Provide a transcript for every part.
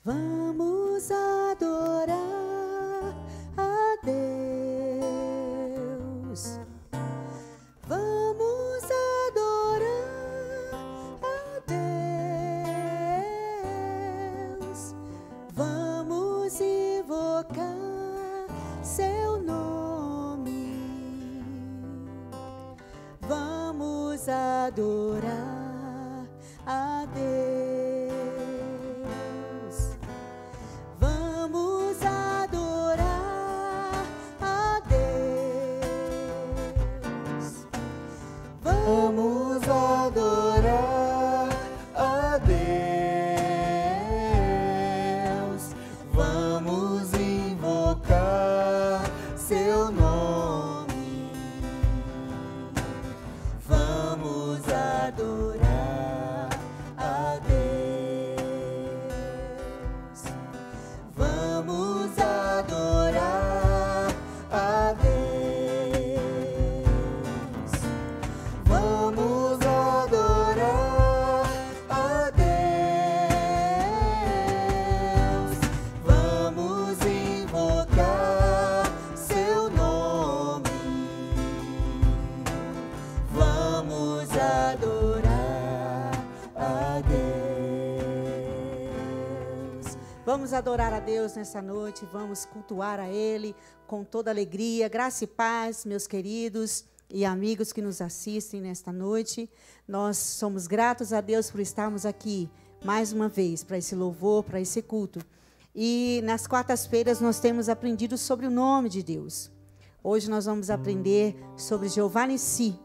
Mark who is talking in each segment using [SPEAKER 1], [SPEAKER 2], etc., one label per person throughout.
[SPEAKER 1] Vamos adorar a Deus. Vamos adorar a Deus. Vamos invocar seu nome. Vamos adorar a Deus. Vamos adorar a Deus. Vamos adorar a Deus. Vamos invocar seu nome. Vamos adorar a Deus. Vamos adorar a Deus. Vamos adorar a Deus. Vamos invocar seu nome. Vamos adorar a Deus. Vamos adorar a Deus nessa noite, vamos cultuar a Ele com toda alegria, graça e paz, meus queridos e amigos que nos assistem nesta noite. Nós somos gratos a Deus por estarmos aqui mais uma vez para esse louvor, para esse culto. E nas quartas-feiras nós temos aprendido sobre o nome de Deus. Hoje nós vamos aprender sobre Jeová Nissi.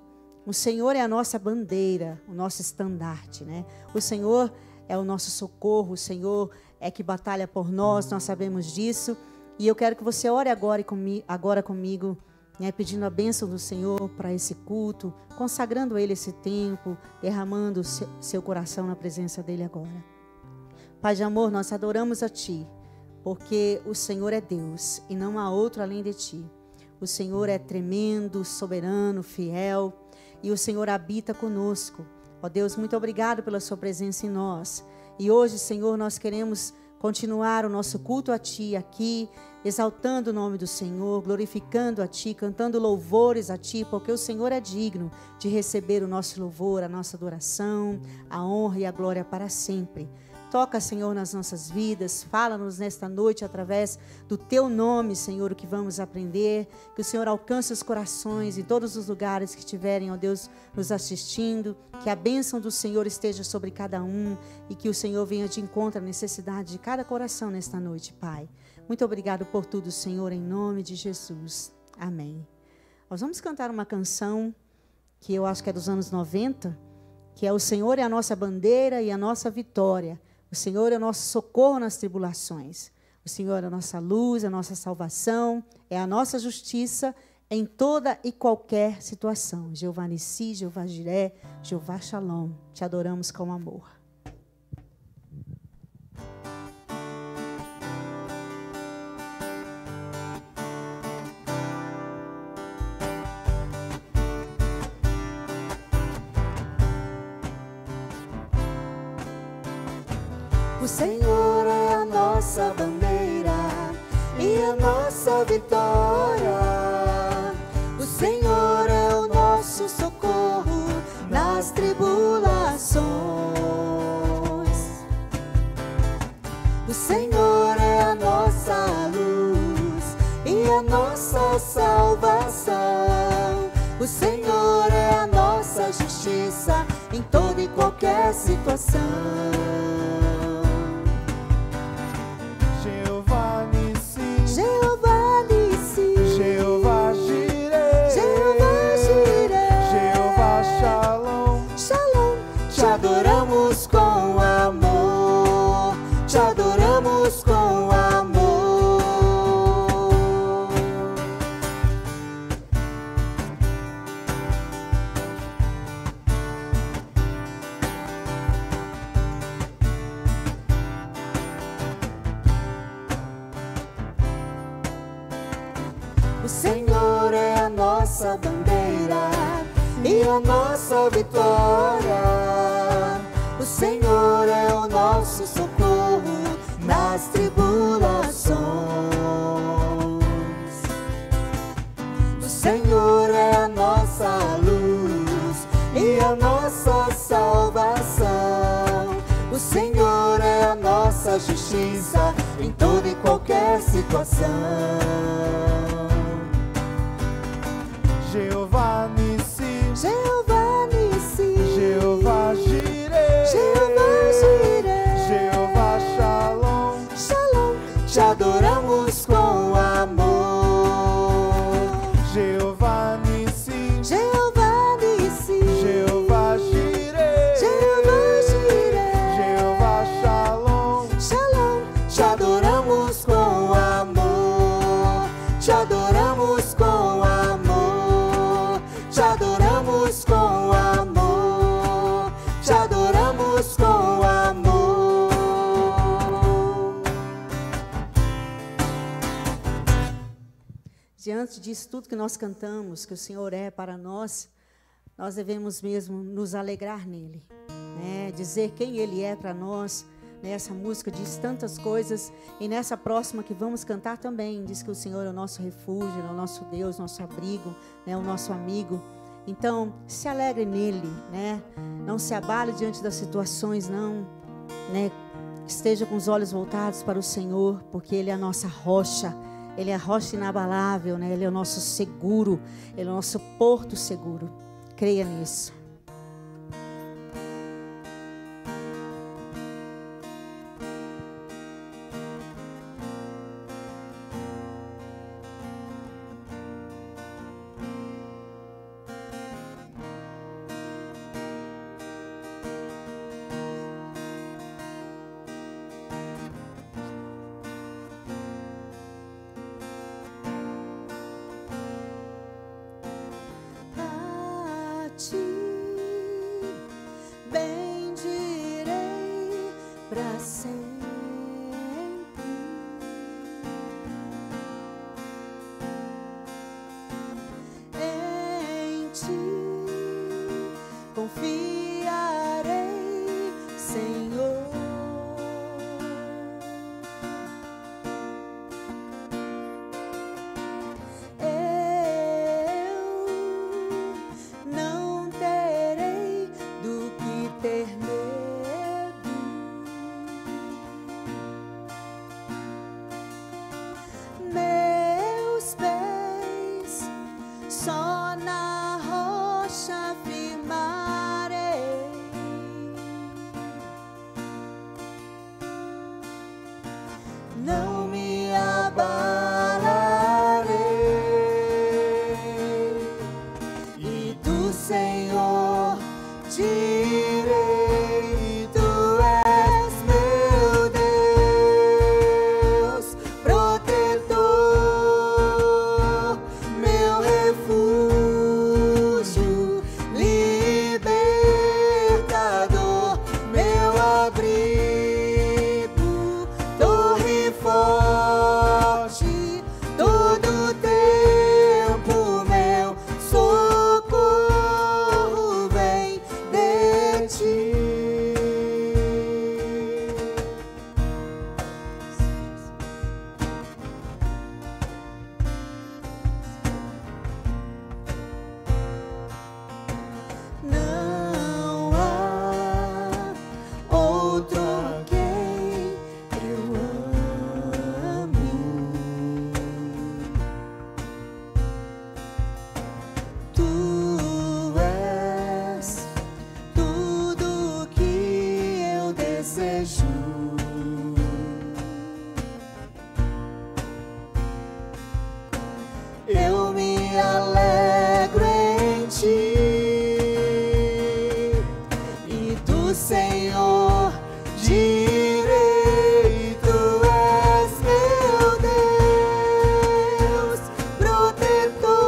[SPEAKER 1] O Senhor é a nossa bandeira, o nosso estandarte, né? O Senhor é o nosso socorro, o Senhor é que batalha por nós, nós sabemos disso. E eu quero que você ore agora comigo, né, pedindo a bênção do Senhor para esse culto, consagrando a Ele esse tempo, derramando seu coração na presença dEle agora. Pai de amor, nós adoramos a Ti, porque o Senhor é Deus e não há outro além de Ti. O Senhor é tremendo, soberano, fiel, e o Senhor habita conosco. Ó Deus, muito obrigado pela sua presença em nós. E hoje, Senhor, nós queremos continuar o nosso culto a Ti aqui, exaltando o nome do Senhor, glorificando a Ti, cantando louvores a Ti, porque o Senhor é digno de receber o nosso louvor, a nossa adoração, a honra e a glória para sempre. Toca, Senhor, nas nossas vidas, fala-nos nesta noite através do Teu nome, Senhor, o que vamos aprender, que o Senhor alcance os corações em todos os lugares que estiverem, ó Deus, nos assistindo, que a bênção do Senhor esteja sobre cada um e que o Senhor venha de encontro à necessidade de cada coração nesta noite, Pai. Muito obrigado por tudo, Senhor, em nome de Jesus. Amém. Nós vamos cantar uma canção que eu acho que é dos anos 90, que é O Senhor é a nossa bandeira e a nossa vitória. O Senhor é o nosso socorro nas tribulações. O Senhor é a nossa luz, a nossa salvação, é a nossa justiça em toda e qualquer situação. Jeová Nissi, Jeová Jiré, Jeová Shalom. Te adoramos com amor. O Senhor é a nossa bandeira e a nossa vitória. O Senhor é o nosso socorro nas tribulações. O Senhor é a nossa luz e a nossa salvação. O Senhor é a nossa justiça em toda e qualquer situação. Adoramos com amor, te adoramos com amor. O Senhor é a nossa bandeira e a nossa vitória. O Senhor é o nosso socorro nas das tribulações. O Senhor é a nossa luz e a nossa salvação. O Senhor é a nossa justiça em toda e qualquer situação.
[SPEAKER 2] Jeová Nissi,
[SPEAKER 1] Jeová Nissi,
[SPEAKER 2] Jeová Jireh,
[SPEAKER 1] Jeová Jireh,
[SPEAKER 2] Jeová Shalom,
[SPEAKER 1] Shalom, te adoramos com amor.
[SPEAKER 2] Jeová Nissi,
[SPEAKER 1] Jeová Nissi,
[SPEAKER 2] Jeová Jireh,
[SPEAKER 1] Jeová Jireh,
[SPEAKER 2] Jeová Shalom,
[SPEAKER 1] Shalom, te adoramos com amor. Te adoramos com amor. Te adoramos com amor. Te adoramos com amor. Diante disso tudo que nós cantamos, que o Senhor é para nós, nós devemos mesmo nos alegrar nele, né? Dizer quem Ele é para nós. Essa música diz tantas coisas, e nessa próxima que vamos cantar também, diz que o Senhor é o nosso refúgio, é o nosso Deus, nosso abrigo, né? O nosso amigo. Então, se alegre nele, né? Não se abale diante das situações, não, né? Esteja com os olhos voltados para o Senhor, porque Ele é a nossa rocha. Ele é a rocha inabalável, né? Ele é o nosso seguro, Ele é o nosso porto seguro. Creia nisso. A ti bendirei para sempre. Em ti confiarei, Senhor. Não terei do que ter medo. Meus pés só na rocha firmarei. Não me abalarei. E do Senhor direi: Tu és meu Deus, protetor, meu refúgio, libertador, meu abrigo, torre forte, todo tempo meu socorro vem de ti. Não há outro a quem eu amo. Tu és tudo que eu desejo. Eu me alegro em ti. E do Senhor direi: Tu és meu Deus, protetor,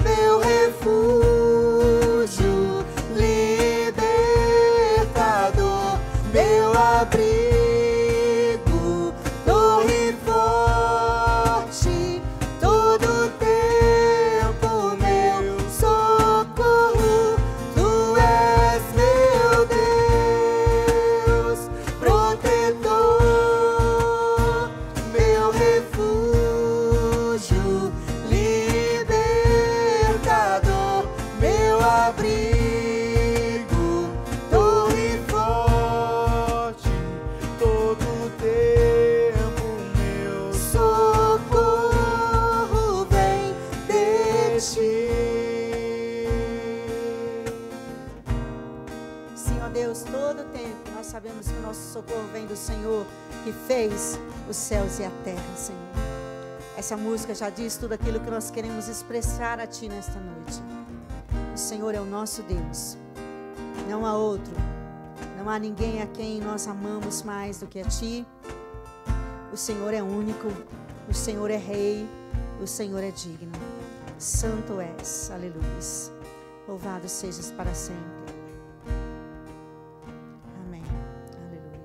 [SPEAKER 1] meu refúgio, libertador, meu abrigo, torre forte, todo tempo meu socorro vem do Senhor, que fez os céus e a terra, Senhor. Essa música já diz tudo aquilo que nós queremos expressar a Ti nesta noite. O Senhor é o nosso Deus. Não há outro. Não há ninguém a quem nós amamos mais do que a Ti. O Senhor é único. O Senhor é Rei. O Senhor é digno. Santo és. Aleluia. Louvado sejas para sempre. Amém. Aleluia.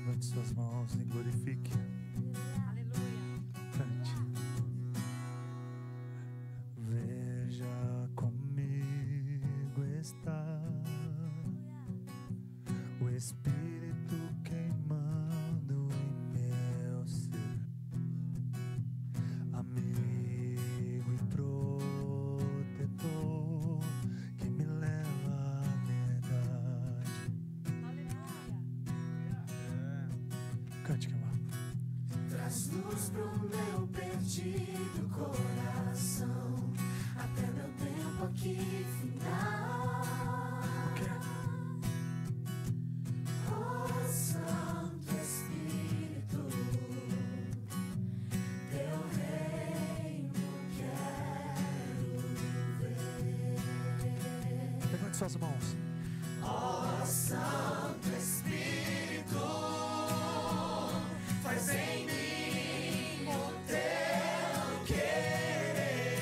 [SPEAKER 3] Levante suas mãos e glorifique.
[SPEAKER 4] Aleluia.
[SPEAKER 3] Cante. Veja comigo está o Espírito queimando em meu ser, amigo e protetor que me leva à verdade. Cante, Queimar.
[SPEAKER 5] Traz luz pro meu perdido coração, até meu tempo aqui final. Oh, Santo Espírito, teu reino quero ver.
[SPEAKER 3] Levante suas mãos.
[SPEAKER 5] Oh, Santo Espírito, faz em mim o teu querer,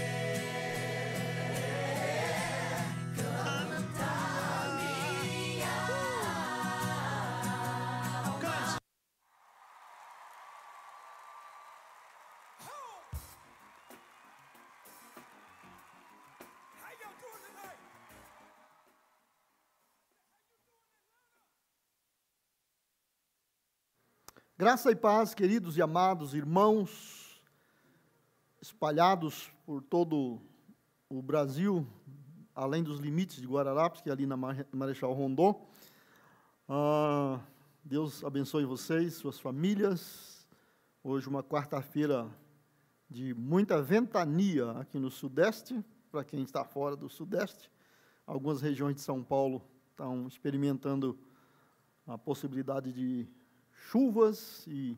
[SPEAKER 5] canta minha alma.
[SPEAKER 6] Graça e paz, queridos e amados irmãos, espalhados por todo o Brasil, além dos limites de Guararapes, que é ali na Marechal Rondon. Deus abençoe vocês, suas famílias. Hoje uma quarta-feira de muita ventania aqui no Sudeste, para quem está fora do Sudeste. Algumas regiões de São Paulo estão experimentando a possibilidade de chuvas e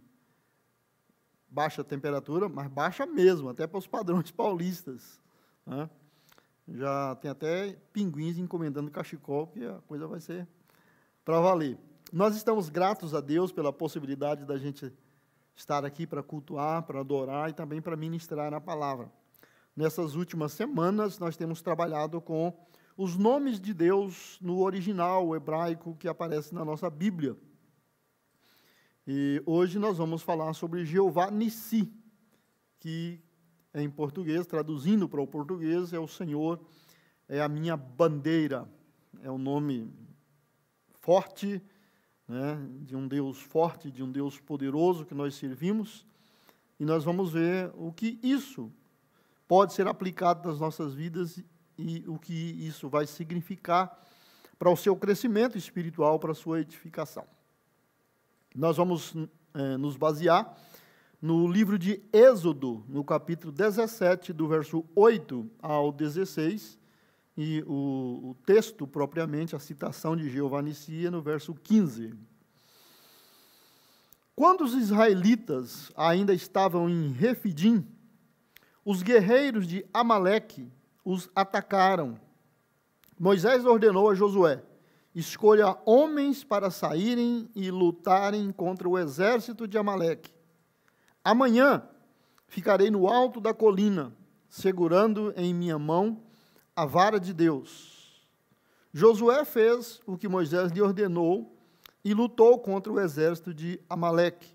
[SPEAKER 6] baixa temperatura, mas baixa mesmo, até para os padrões paulistas, né? Já tem até pinguins encomendando cachecol, que a coisa vai ser para valer. Nós estamos gratos a Deus pela possibilidade da gente estar aqui para cultuar, para adorar e também para ministrar a palavra. Nessas últimas semanas, nós temos trabalhado com os nomes de Deus no original hebraico que aparece na nossa Bíblia. E hoje nós vamos falar sobre Jeová Nissi, que em português, traduzindo para o português, é o Senhor, é a minha bandeira. É um nome forte, né, de um Deus forte, de um Deus poderoso que nós servimos. E nós vamos ver o que isso pode ser aplicado nas nossas vidas e o que isso vai significar para o seu crescimento espiritual, para a sua edificação. Nós vamos nos basear no livro de Êxodo, no capítulo 17, do verso 8 ao 16, e o texto propriamente, a citação de Jeová Nissi, no verso 15. Quando os israelitas ainda estavam em Refidim, os guerreiros de Amaleque os atacaram. Moisés ordenou a Josué: escolha homens para saírem e lutarem contra o exército de Amaleque. Amanhã ficarei no alto da colina, segurando em minha mão a vara de Deus. Josué fez o que Moisés lhe ordenou e lutou contra o exército de Amaleque.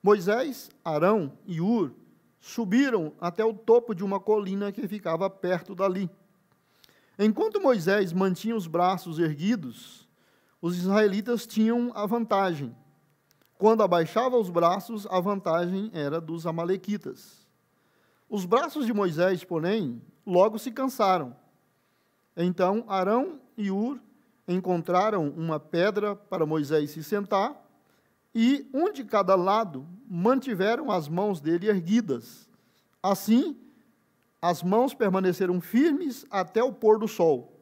[SPEAKER 6] Moisés, Arão e Hur subiram até o topo de uma colina que ficava perto dali. Enquanto Moisés mantinha os braços erguidos, os israelitas tinham a vantagem. Quando abaixava os braços, a vantagem era dos amalequitas. Os braços de Moisés, porém, logo se cansaram. Então Arão e Hur encontraram uma pedra para Moisés se sentar, e um de cada lado mantiveram as mãos dele erguidas. Assim, as mãos permaneceram firmes até o pôr do sol.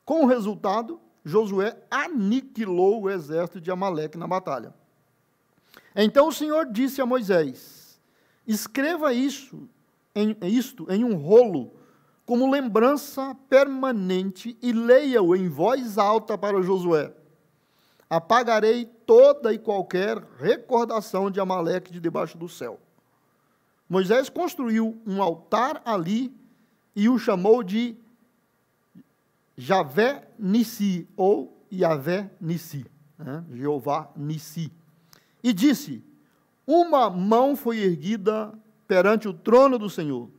[SPEAKER 6] Com o resultado, Josué aniquilou o exército de Amaleque na batalha. Então o Senhor disse a Moisés: escreva isto em um rolo, como lembrança permanente, e leia-o em voz alta para Josué. Apagarei toda e qualquer recordação de Amaleque de debaixo do céu. Moisés construiu um altar ali e o chamou de Javé Nissi, ou Yavé Nissi, né? Jeová Nissi. E disse: uma mão foi erguida perante o trono do Senhor.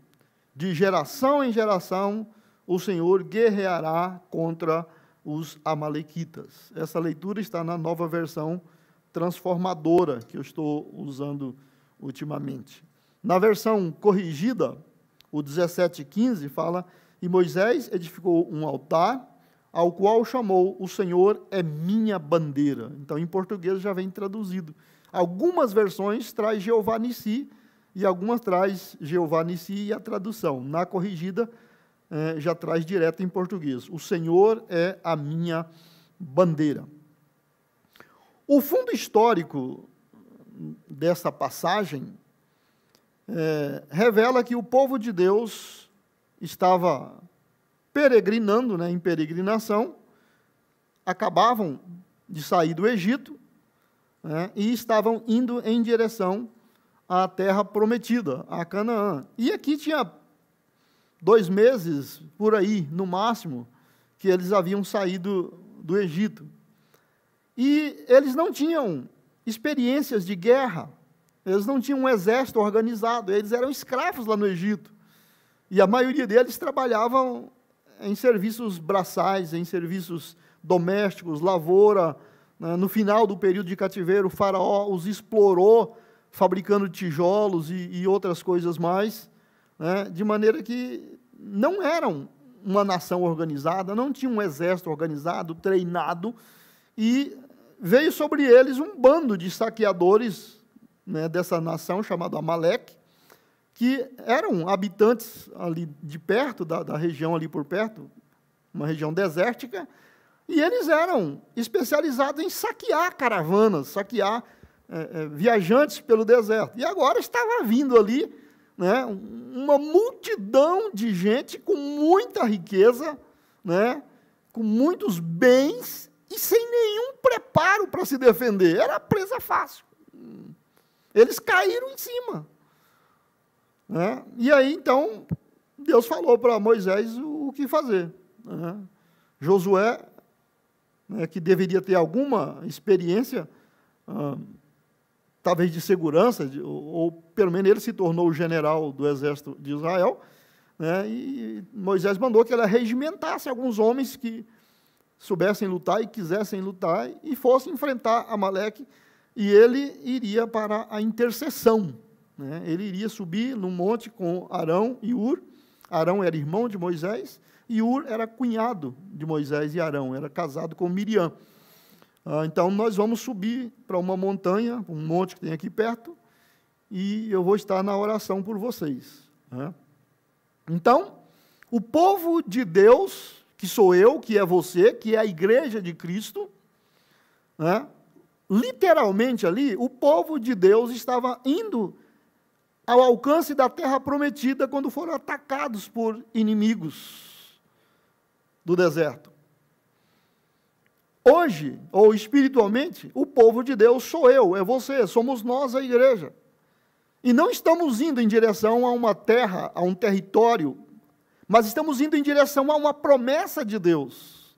[SPEAKER 6] De geração em geração, o Senhor guerreará contra os amalequitas. Essa leitura está na nova versão transformadora que eu estou usando ultimamente. Na versão corrigida, o 17:15 fala: e Moisés edificou um altar, ao qual chamou: o Senhor é minha bandeira. Então, em português já vem traduzido. Algumas versões traz Jeová Nissi, e algumas traz Jeová Nissi e a tradução. Na corrigida, já traz direto em português: o Senhor é a minha bandeira. O fundo histórico dessa passagem revela que o povo de Deus estava peregrinando, né, em peregrinação, acabavam de sair do Egito, né, e estavam indo em direção à terra prometida, a Canaã. E aqui tinha 2 meses, por aí, no máximo, que eles haviam saído do Egito. E eles não tinham experiências de guerra, eles não tinham um exército organizado, eles eram escravos lá no Egito. E a maioria deles trabalhavam em serviços braçais, em serviços domésticos, lavoura. No final do período de cativeiro, o faraó os explorou, fabricando tijolos e outras coisas mais, né, de maneira que não eram uma nação organizada, não tinham um exército organizado, treinado, e veio sobre eles um bando de saqueadores, né, dessa nação chamada Amaleque, que eram habitantes ali de perto, da região ali por perto, uma região desértica, e eles eram especializados em saquear caravanas, saquear viajantes pelo deserto. E agora estava vindo ali, né, uma multidão de gente com muita riqueza, né, com muitos bens, e sem nenhum preparo para se defender. Era presa fácil. Eles caíram em cima. Né? E aí, então, Deus falou para Moisés o que fazer. Né? Josué, né, que deveria ter alguma experiência talvez de segurança, ou pelo menos ele se tornou o general do exército de Israel, né, e Moisés mandou que ele regimentasse alguns homens que soubessem lutar e quisessem lutar e fossem enfrentar Amaleque, e ele iria para a intercessão, né, ele iria subir no monte com Arão e Hur. Arão era irmão de Moisés, e Hur era cunhado de Moisés e Arão, era casado com Miriam. Então, nós vamos subir para uma montanha, um monte que tem aqui perto, e eu vou estar na oração por vocês, né? Então, o povo de Deus, que sou eu, que é você, que é a igreja de Cristo, né? Literalmente ali, o povo de Deus estava indo ao alcance da terra prometida quando foram atacados por inimigos do deserto. Hoje, ou espiritualmente, o povo de Deus sou eu, é você, somos nós a igreja. E não estamos indo em direção a uma terra, a um território, mas estamos indo em direção a uma promessa de Deus,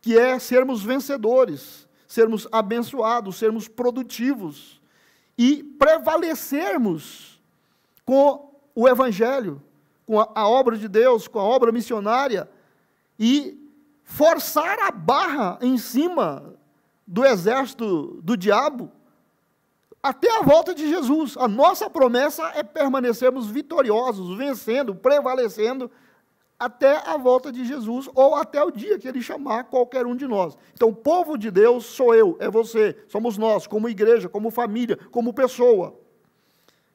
[SPEAKER 6] que é sermos vencedores, sermos abençoados, sermos produtivos e prevalecermos com o Evangelho, com a obra de Deus, com a obra missionária, e forçar a barra em cima do exército do diabo até a volta de Jesus. A nossa promessa é permanecermos vitoriosos, vencendo, prevalecendo até a volta de Jesus, ou até o dia que ele chamar qualquer um de nós. Então, o povo de Deus sou eu, é você, somos nós, como igreja, como família, como pessoa.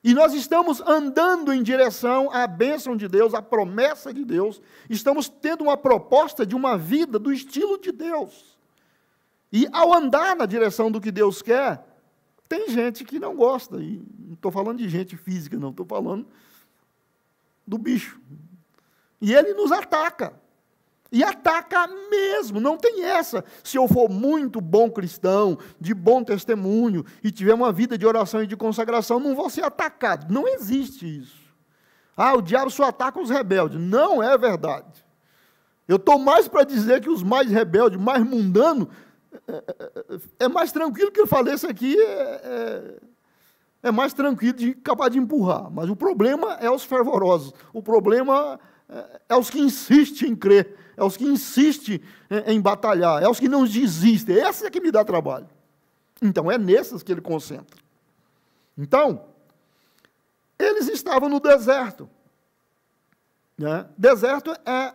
[SPEAKER 6] E nós estamos andando em direção à bênção de Deus, à promessa de Deus. Estamos tendo uma proposta de uma vida do estilo de Deus. E ao andar na direção do que Deus quer, tem gente que não gosta. E não estou falando de gente física, não. Estou falando do bicho. E ele nos ataca. E ataca mesmo, não tem essa. Se eu for muito bom cristão, de bom testemunho, e tiver uma vida de oração e de consagração, não vou ser atacado. Não existe isso. O diabo só ataca os rebeldes. Não é verdade. Eu estou mais para dizer que os mais rebeldes, mais mundanos, é mais tranquilo que eu falei isso aqui, é mais tranquilo de capaz de empurrar. Mas o problema é os fervorosos. O problema é os que insistem em crer. É os que insistem em batalhar, é os que não desistem. Esse é que me dá trabalho. Então, é nesses que ele concentra. Então, eles estavam no deserto. Né? Deserto é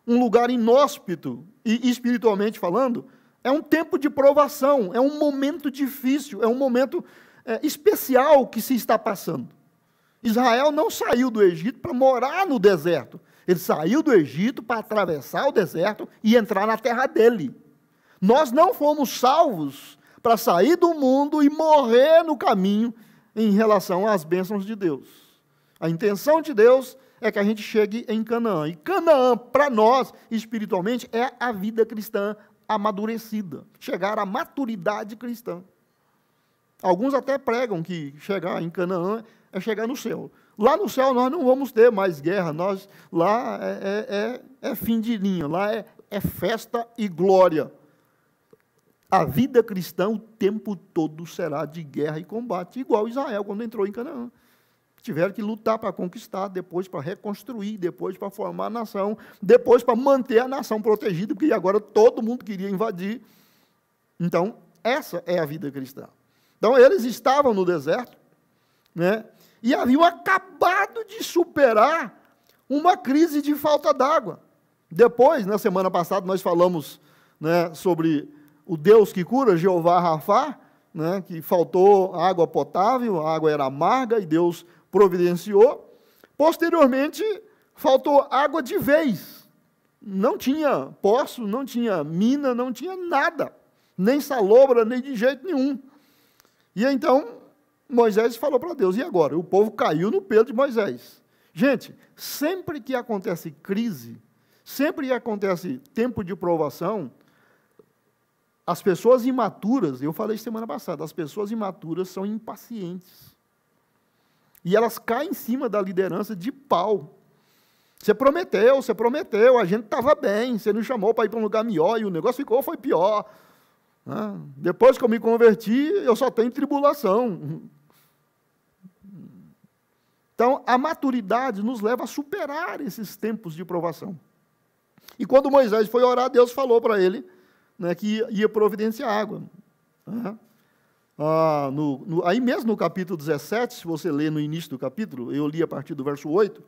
[SPEAKER 6] um lugar inóspito, e espiritualmente falando, é um tempo de provação, é um momento difícil, é um momento especial que se está passando. Israel não saiu do Egito para morar no deserto. Ele saiu do Egito para atravessar o deserto e entrar na terra dele. Nós não fomos salvos para sair do mundo e morrer no caminho em relação às bênçãos de Deus. A intenção de Deus é que a gente chegue em Canaã. E Canaã, para nós, espiritualmente, é a vida cristã amadurecida. Chegar à maturidade cristã. Alguns até pregam que chegar em Canaã é chegar no céu. Lá no céu nós não vamos ter mais guerra, lá é fim de linha, lá é festa e glória. A vida cristã o tempo todo será de guerra e combate, igual Israel quando entrou em Canaã. Tiveram que lutar para conquistar, depois para reconstruir, depois para formar a nação, depois para manter a nação protegida, porque agora todo mundo queria invadir. Então, essa é a vida cristã. Então, eles estavam no deserto, né? E haviam acabado de superar uma crise de falta d'água. Depois, na semana passada, nós falamos, né, sobre o Deus que cura, Jeová Rafá, né, que faltou água potável, a água era amarga e Deus providenciou. Posteriormente, faltou água de vez. Não tinha poço, não tinha mina, não tinha nada. Nem salobra, nem de jeito nenhum. E então Moisés falou para Deus, e agora? O povo caiu no pelo de Moisés. Gente, sempre que acontece crise, sempre que acontece tempo de provação, as pessoas imaturas, eu falei semana passada, as pessoas imaturas são impacientes. E elas caem em cima da liderança de pau. Você prometeu, a gente estava bem, você nos chamou para ir para um lugar melhor, e o negócio foi pior. Depois que eu me converti, eu só tenho tribulação. Então, a maturidade nos leva a superar esses tempos de provação. E quando Moisés foi orar, Deus falou para ele, né, que ia providenciar água. Aí mesmo no capítulo 17, se você ler no início do capítulo, eu li a partir do verso 8,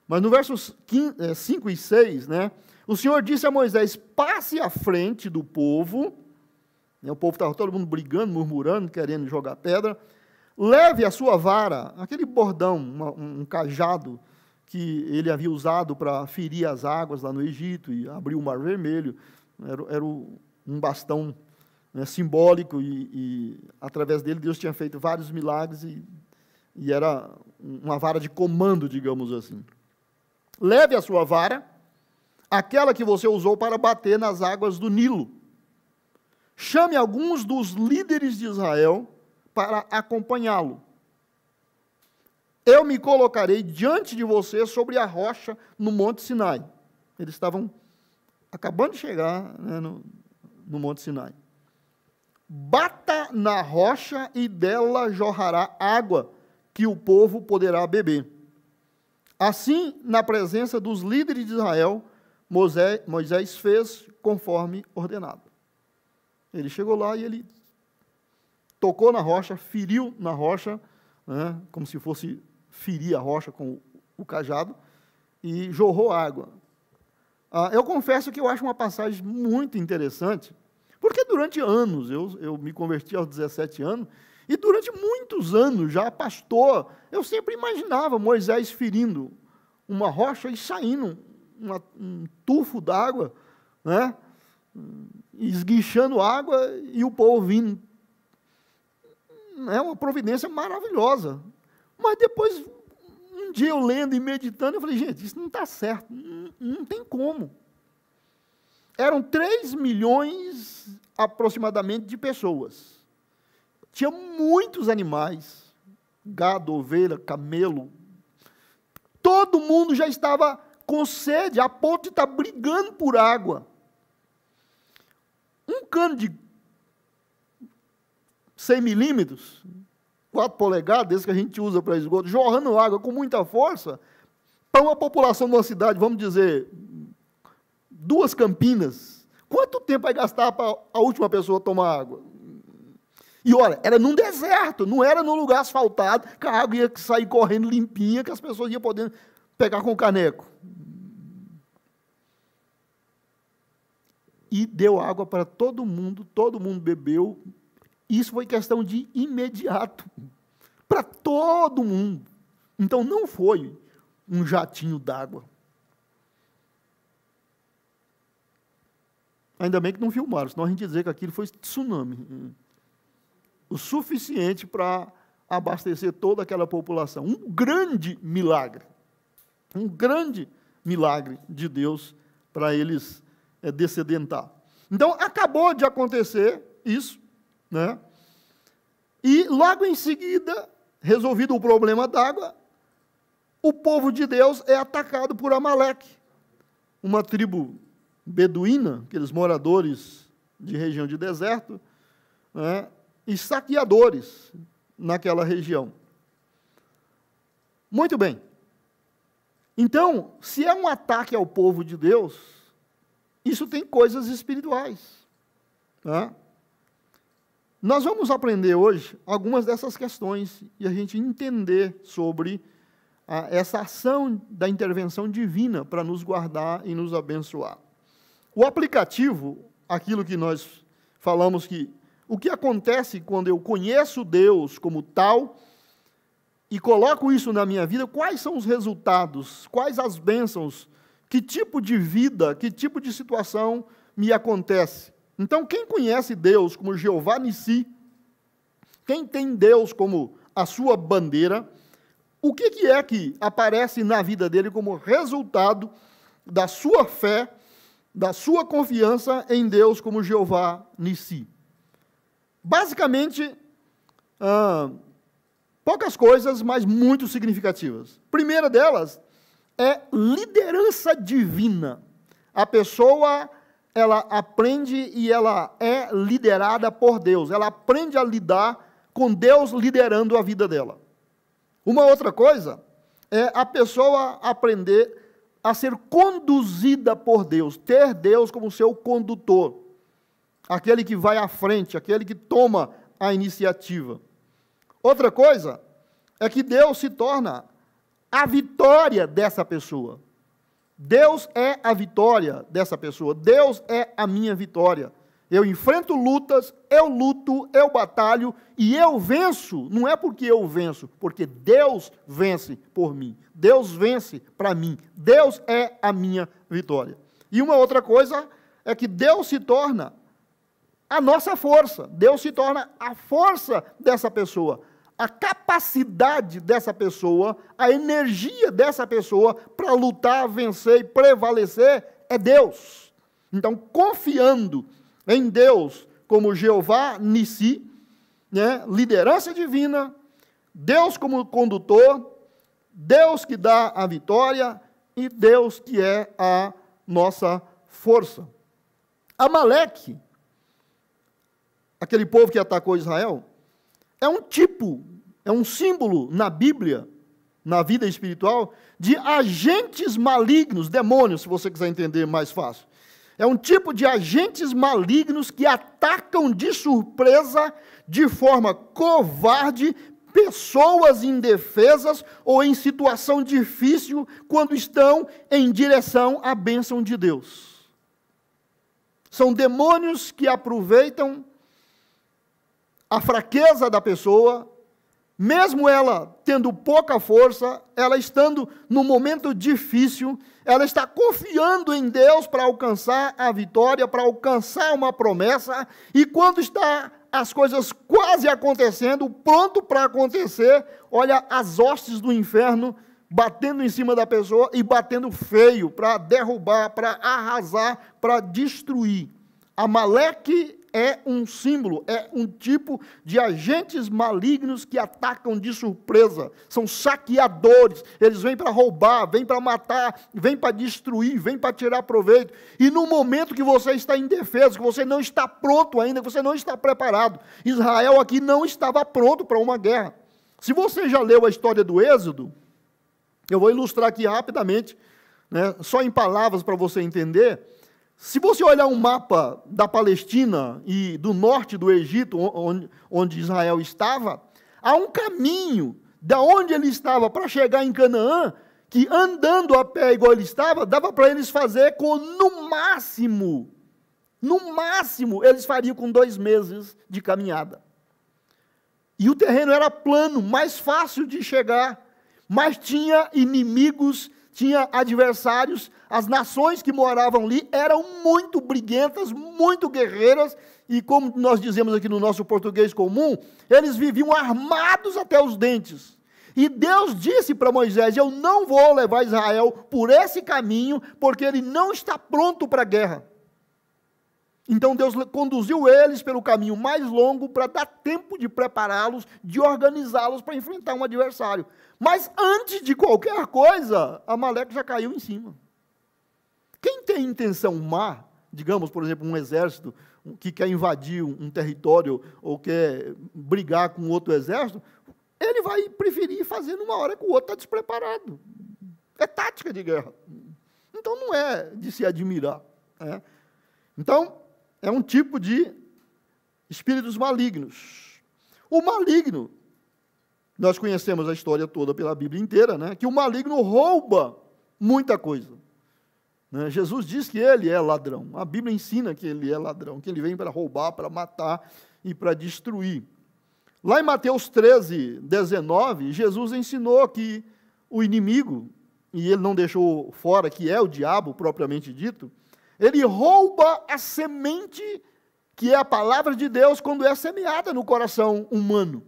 [SPEAKER 6] mas no versos 5 e 6, né, o Senhor disse a Moisés, passe à frente do povo, o povo estava todo mundo brigando, murmurando, querendo jogar pedra, leve a sua vara, aquele bordão, um cajado, que ele havia usado para ferir as águas lá no Egito e abrir o Mar Vermelho, era um bastão, né, simbólico, e através dele Deus tinha feito vários milagres, e era uma vara de comando, digamos assim. Leve a sua vara, aquela que você usou para bater nas águas do Nilo. Chame alguns dos líderes de Israel para acompanhá-lo. Eu me colocarei diante de você sobre a rocha no Monte Sinai. Eles estavam acabando de chegar, né, no Monte Sinai. Bata na rocha e dela jorrará água, que o povo poderá beber. Assim, na presença dos líderes de Israel, Moisés fez conforme ordenado. Ele chegou lá e ele tocou na rocha, feriu na rocha, né, como se fosse ferir a rocha com o cajado, e jorrou água. Eu confesso que eu acho uma passagem muito interessante, porque durante anos, eu me converti aos 17 anos, e durante muitos anos, já pastor, eu sempre imaginava Moisés ferindo uma rocha e saindo um tufo d'água, né, esguichando água e o povo vindo. É uma providência maravilhosa. Mas depois, um dia eu lendo e meditando, eu falei, gente, isso não está certo, não tem como. Eram 3 milhões aproximadamente de pessoas. Tinha muitos animais, gado, ovelha, camelo. Todo mundo já estava com sede, a ponto de estar brigando por água. Um cano de 100 milímetros, 4 polegadas, esse que a gente usa para esgoto, jorrando água com muita força, para uma população de uma cidade, vamos dizer, 2 Campinas, quanto tempo vai gastar para a última pessoa tomar água? E olha, era num deserto, não era num lugar asfaltado, que a água ia sair correndo limpinha, que as pessoas iam poder pegar com o caneco. E deu água para todo mundo bebeu. Isso foi questão de imediato, para todo mundo. Então, não foi um jatinho d'água. Ainda bem que não filmaram, senão a gente ia dizer que aquilo foi tsunami. O suficiente para abastecer toda aquela população. Um grande milagre. Um grande milagre de Deus para eles descedentar. Então, acabou de acontecer isso, né? E logo em seguida, resolvido o problema d'água, o povo de Deus é atacado por Amaleque, uma tribo beduína, aqueles moradores de região de deserto, né, e saqueadores naquela região. Muito bem. Então, se é um ataque ao povo de Deus, isso tem coisas espirituais, né? Nós vamos aprender hoje algumas dessas questões e a gente entender sobre essa ação da intervenção divina para nos guardar e nos abençoar. O aplicativo, aquilo que nós falamos que o que acontece quando eu conheço Deus como tal e coloco isso na minha vida, quais são os resultados, quais as bênçãos, que tipo de vida, que tipo de situação me acontece. Então, quem conhece Deus como Jeová Nissi, quem tem Deus como a sua bandeira, o que é que aparece na vida dele como resultado da sua fé, da sua confiança em Deus como Jeová Nissi? Basicamente, poucas coisas, mas muito significativas. Primeira delas é liderança divina. A pessoa ela aprende e ela é liderada por Deus. Ela aprende a lidar com Deus liderando a vida dela. Uma outra coisa é a pessoa aprender a ser conduzida por Deus, ter Deus como seu condutor, aquele que vai à frente, aquele que toma a iniciativa. Outra coisa é que Deus se torna a vitória dessa pessoa. Deus é a vitória dessa pessoa. Deus é a minha vitória. Eu enfrento lutas, eu luto, eu batalho e eu venço. Não é porque eu venço, porque Deus vence por mim. Deus vence para mim. Deus é a minha vitória. E uma outra coisa é que Deus se torna a nossa força. Deus se torna a força dessa pessoa. A capacidade dessa pessoa, a energia dessa pessoa para lutar, vencer e prevalecer é Deus. Então, confiando em Deus como Jeová Nissi, né, liderança divina, Deus como condutor, Deus que dá a vitória e Deus que é a nossa força. Amaleque, aquele povo que atacou Israel, é um tipo, é um símbolo na Bíblia, na vida espiritual, de agentes malignos, demônios, se você quiser entender mais fácil. É um tipo de agentes malignos que atacam de surpresa, de forma covarde, pessoas indefesas ou em situação difícil, quando estão em direção à bênção de Deus. São demônios que aproveitam a fraqueza da pessoa, mesmo ela tendo pouca força, ela estando num momento difícil, ela está confiando em Deus para alcançar a vitória, para alcançar uma promessa, e quando está as coisas quase acontecendo, pronto para acontecer, olha as hostes do inferno batendo em cima da pessoa e batendo feio para derrubar, para arrasar, para destruir. Amaleque é um símbolo, é um tipo de agentes malignos que atacam de surpresa. São saqueadores, eles vêm para roubar, vêm para matar, vêm para destruir, vêm para tirar proveito. E no momento que você está indefeso, que você não está pronto ainda, que você não está preparado. Israel aqui não estava pronto para uma guerra. Se você já leu a história do Êxodo, eu vou ilustrar aqui rapidamente, né, só em palavras para você entender. Se você olhar um mapa da Palestina e do norte do Egito, onde Israel estava, há um caminho da onde ele estava para chegar em Canaã, que andando a pé igual ele estava, dava para eles fazer com, no máximo, eles fariam com 2 meses de caminhada. E o terreno era plano, mais fácil de chegar, mas tinha inimigos, tinha adversários. As nações que moravam ali eram muito briguentas, muito guerreiras, e como nós dizemos aqui no nosso português comum, eles viviam armados até os dentes. E Deus disse para Moisés: eu não vou levar Israel por esse caminho, porque ele não está pronto para a guerra. Então Deus conduziu eles pelo caminho mais longo para dar tempo de prepará-los, de organizá-los para enfrentar um adversário. Mas antes de qualquer coisa, Amaleque já caiu em cima. Quem tem intenção má, digamos, por exemplo, um exército que quer invadir um território ou quer brigar com outro exército, ele vai preferir fazer numa hora que o outro está despreparado. É tática de guerra. Então não é de se admirar. Né? Então, é um tipo de espíritos malignos. O maligno, nós conhecemos a história toda pela Bíblia inteira, né? Que o maligno rouba muita coisa. Jesus diz que ele é ladrão. A Bíblia ensina que ele é ladrão, que ele vem para roubar, para matar e para destruir. Lá em Mateus 13, 19, Jesus ensinou que o inimigo, e ele não deixou fora que é o diabo propriamente dito, ele rouba a semente que é a palavra de Deus quando é semeada no coração humano.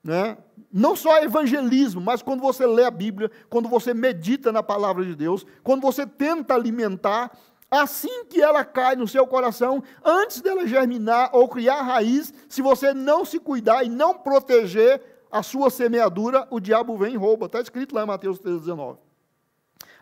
[SPEAKER 6] Né? Não só evangelismo, mas quando você lê a Bíblia, quando você medita na palavra de Deus, quando você tenta alimentar, assim que ela cai no seu coração, antes dela germinar ou criar raiz, se você não se cuidar e não proteger a sua semeadura, o diabo vem e rouba. Está escrito lá em Mateus 13, 19.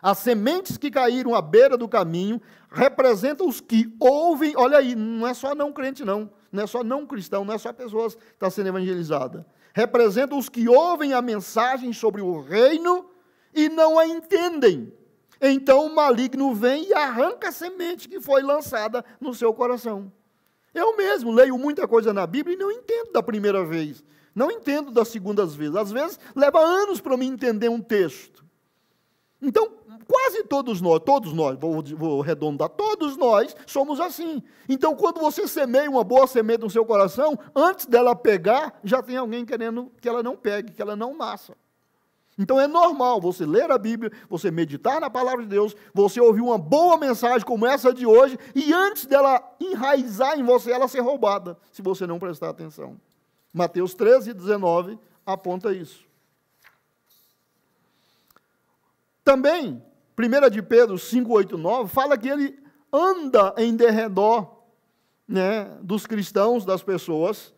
[SPEAKER 6] As sementes que caíram à beira do caminho representam os que ouvem. Olha aí, não é só não crente, não. Não é só não cristão, não é só pessoas que estão sendo evangelizadas. Representam os que ouvem a mensagem sobre o reino e não a entendem. Então o maligno vem e arranca a semente que foi lançada no seu coração. Eu mesmo leio muita coisa na Bíblia e não entendo da primeira vez. Não entendo das segundas vezes. Às vezes leva anos para mim entender um texto. Então, quase todos nós, vou arredondar, todos nós somos assim. Então, quando você semeia uma boa semente no seu coração, antes dela pegar, já tem alguém querendo que ela não pegue, que ela não nasça. Então, é normal você ler a Bíblia, você meditar na palavra de Deus, você ouvir uma boa mensagem como essa de hoje, e antes dela enraizar em você, ela ser roubada, se você não prestar atenção. Mateus 13, 19 aponta isso. Também, 1 de Pedro 5, 8, 9, fala que ele anda em derredor, né, dos cristãos, das pessoas,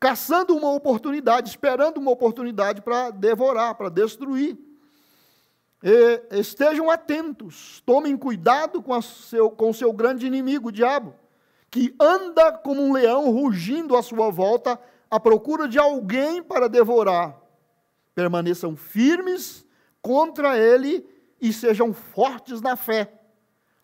[SPEAKER 6] caçando uma oportunidade, esperando uma oportunidade para devorar, para destruir. Estejam atentos, tomem cuidado com o seu grande inimigo, o diabo, que anda como um leão rugindo à sua volta, à procura de alguém para devorar. Permaneçam firmes contra ele e sejam fortes na fé.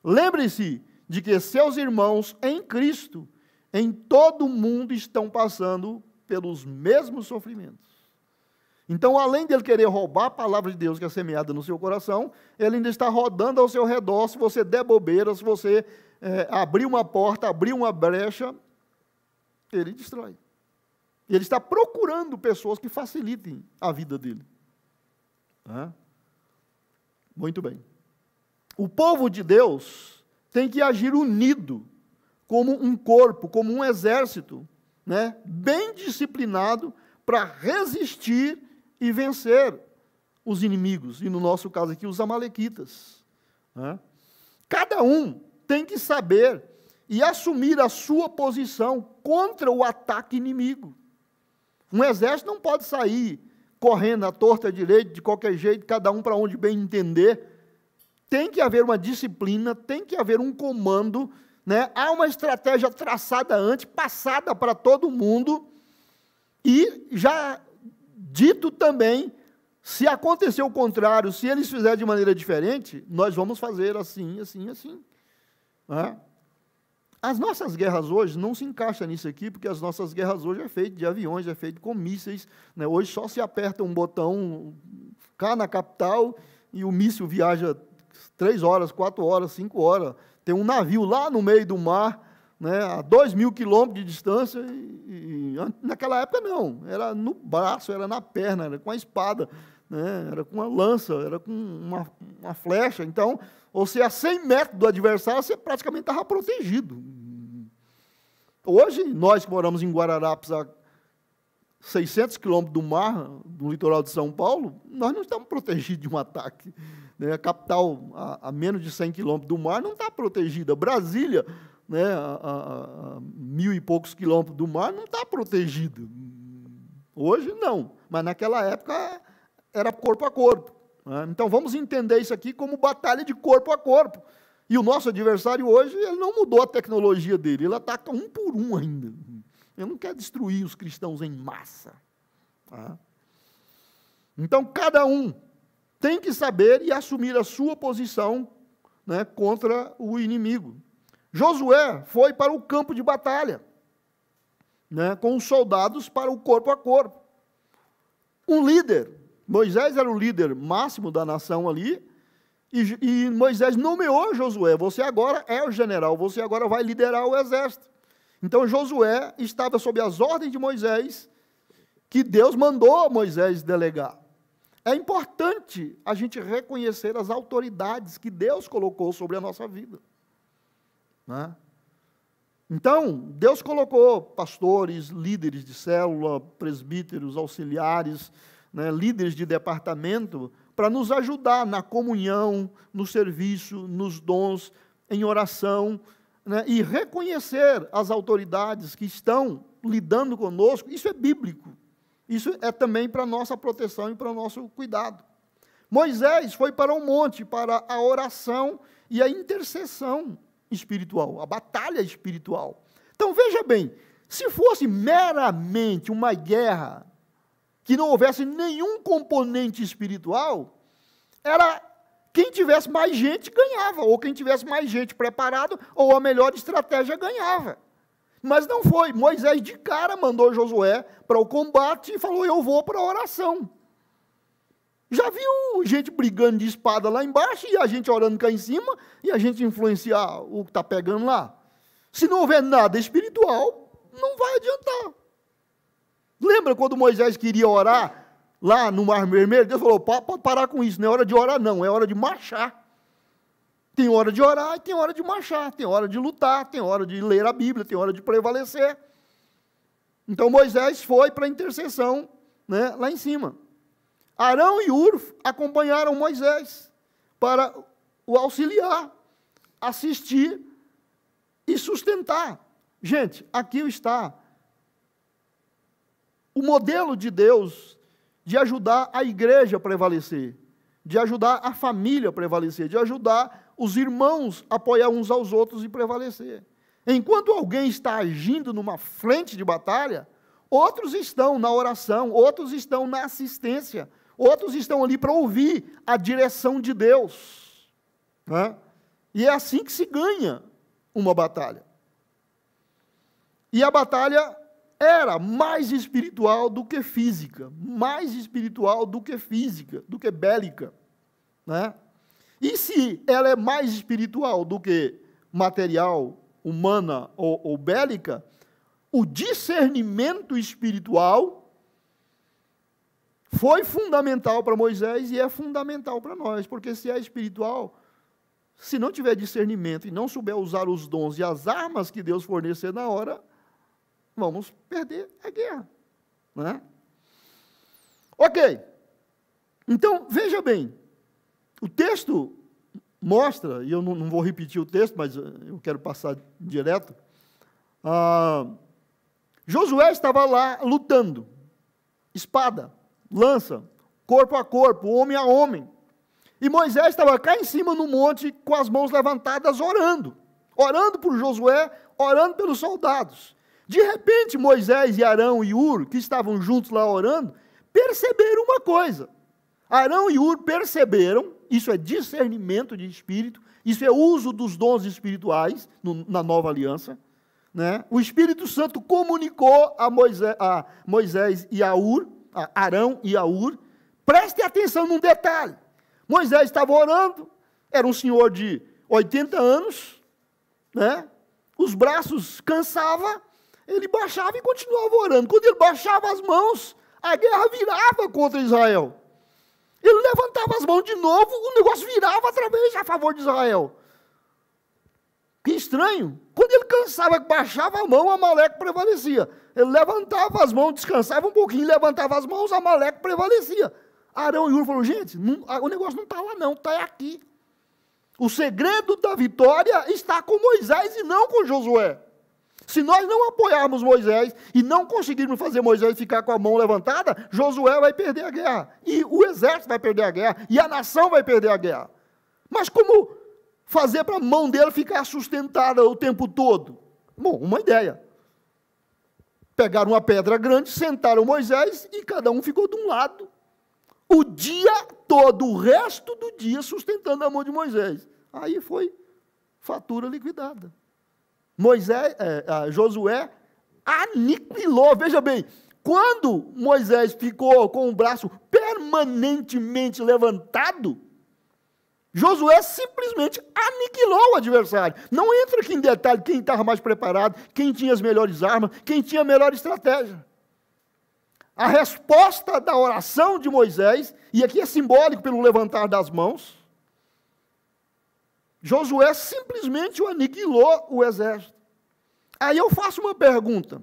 [SPEAKER 6] Lembre-se de que seus irmãos em Cristo, em todo o mundo, estão passando pelos mesmos sofrimentos. Então, além de ele querer roubar a palavra de Deus que é semeada no seu coração, ele ainda está rodando ao seu redor. Se você der bobeira, se você abrir uma porta, abrir uma brecha, ele destrói. Ele está procurando pessoas que facilitem a vida dele. Muito bem. O povo de Deus tem que agir unido, como um corpo, como um exército, né, bem disciplinado para resistir e vencer os inimigos, e no nosso caso aqui, os amalequitas. Cada um tem que saber e assumir a sua posição contra o ataque inimigo. Um exército não pode sair correndo à torta à direita, de qualquer jeito, cada um para onde bem entender. Tem que haver uma disciplina, tem que haver um comando, né? Há uma estratégia traçada antes, passada para todo mundo, e já dito também, se acontecer o contrário, se eles fizerem de maneira diferente, nós vamos fazer assim, assim, assim. As nossas guerras hoje não se encaixam nisso aqui, porque as nossas guerras hoje é feito de aviões, é feito com mísseis, né? Hoje só se aperta um botão cá na capital e o míssil viaja 3 horas, 4 horas, 5 horas. Tem um navio lá no meio do mar, né, a 2.000 quilômetros de distância, e naquela época não, era no braço, era na perna, era com a espada, né, era com uma lança, era com uma flecha. Então, você a 100 metros do adversário, você praticamente estava protegido. Hoje, nós que moramos em Guararapes, a 600 quilômetros do mar, do litoral de São Paulo, nós não estamos protegidos de um ataque. A capital, a menos de 100 quilômetros do mar, não está protegida. Brasília, né, a 1.000 e poucos quilômetros do mar, não está protegida. Hoje, não. Mas naquela época, era corpo a corpo. Então, vamos entender isso aqui como batalha de corpo a corpo. E o nosso adversário hoje, ele não mudou a tecnologia dele, ele ataca um por um ainda. Ele não quer destruir os cristãos em massa. Então, cada um tem que saber e assumir a sua posição, né, contra o inimigo. Josué foi para o campo de batalha, né, com os soldados para o corpo a corpo. Um líder, Moisés era o líder máximo da nação ali, e Moisés nomeou Josué. Você agora é o general, você agora vai liderar o exército. Então Josué estava sob as ordens de Moisés, que Deus mandou Moisés delegar. É importante a gente reconhecer as autoridades que Deus colocou sobre a nossa vida. Então, Deus colocou pastores, líderes de célula, presbíteros, auxiliares, né, líderes de departamento, para nos ajudar na comunhão, no serviço, nos dons, em oração, né, e reconhecer as autoridades que estão lidando conosco. Isso é bíblico. Isso é também para a nossa proteção e para o nosso cuidado. Moisés foi para o monte, para a oração e a intercessão espiritual, a batalha espiritual. Então, veja bem, se fosse meramente uma guerra que não houvesse nenhum componente espiritual, era quem tivesse mais gente ganhava, ou quem tivesse mais gente preparado, ou a melhor estratégia ganhava. Mas não foi. Moisés de cara mandou Josué para o combate e falou, eu vou para a oração. Já viu gente brigando de espada lá embaixo e a gente orando cá em cima e a gente influenciar o que está pegando lá? Se não houver nada espiritual, não vai adiantar. Lembra quando Moisés queria orar lá no Mar Vermelho? Deus falou, pode parar com isso, não é hora de orar não, é hora de marchar. Tem hora de orar e tem hora de marchar, tem hora de lutar, tem hora de ler a Bíblia, tem hora de prevalecer. Então Moisés foi para a intercessão, né, lá em cima. Arão e Hur acompanharam Moisés para o auxiliar, assistir e sustentar. Gente, aqui está o modelo de Deus de ajudar a igreja a prevalecer, de ajudar a família a prevalecer, de ajudar os irmãos a apoiar uns aos outros e prevalecer. Enquanto alguém está agindo numa frente de batalha, outros estão na oração, outros estão na assistência, outros estão ali para ouvir a direção de Deus. Né? E é assim que se ganha uma batalha. E a batalha era mais espiritual do que física, mais espiritual do que física, do que bélica. Né? E se ela é mais espiritual do que material, humana ou bélica, o discernimento espiritual foi fundamental para Moisés e é fundamental para nós, porque se é espiritual, se não tiver discernimento e não souber usar os dons e as armas que Deus fornecer na hora, vamos perder a guerra. Né? Ok. Então, veja bem, o texto mostra, e eu não vou repetir o texto, mas eu quero passar direto. Josué estava lá lutando, espada, lança, corpo a corpo, homem a homem. E Moisés estava cá em cima no monte, com as mãos levantadas, orando por Josué, orando pelos soldados. De repente, Moisés e Arão e Hur, que estavam juntos lá orando, perceberam uma coisa. Arão e Hur perceberam, isso é discernimento de espírito, isso é uso dos dons espirituais na nova aliança. Né? O Espírito Santo comunicou a Moisés e a Arão e a Hur. Preste atenção num detalhe. Moisés estava orando, era um senhor de 80 anos, né? Os braços cansavam, ele baixava e continuava orando. Quando ele baixava as mãos, a guerra virava contra Israel. Ele levantava as mãos de novo, o negócio virava outra vez a favor de Israel. Que estranho. Quando ele cansava, baixava a mão, Amaleque prevalecia. Ele levantava as mãos, descansava um pouquinho, levantava as mãos, Amaleque prevalecia. Arão e Hur falaram, gente, o negócio não está lá não, está aqui. O segredo da vitória está com Moisés e não com Josué. Se nós não apoiarmos Moisés e não conseguirmos fazer Moisés ficar com a mão levantada, Josué vai perder a guerra. E o exército vai perder a guerra. E a nação vai perder a guerra. Mas como fazer para a mão dele ficar sustentada o tempo todo? Bom, uma ideia. Pegaram uma pedra grande, sentaram Moisés e cada um ficou de um lado. O dia todo, o resto do dia, sustentando a mão de Moisés. Aí foi fatura liquidada. Josué aniquilou. Veja bem, quando Moisés ficou com o braço permanentemente levantado, Josué simplesmente aniquilou o adversário. Não entra aqui em detalhe quem estava mais preparado, quem tinha as melhores armas, quem tinha a melhor estratégia. A resposta da oração de Moisés, e aqui é simbólico pelo levantar das mãos, Josué simplesmente o aniquilou o exército. Aí eu faço uma pergunta,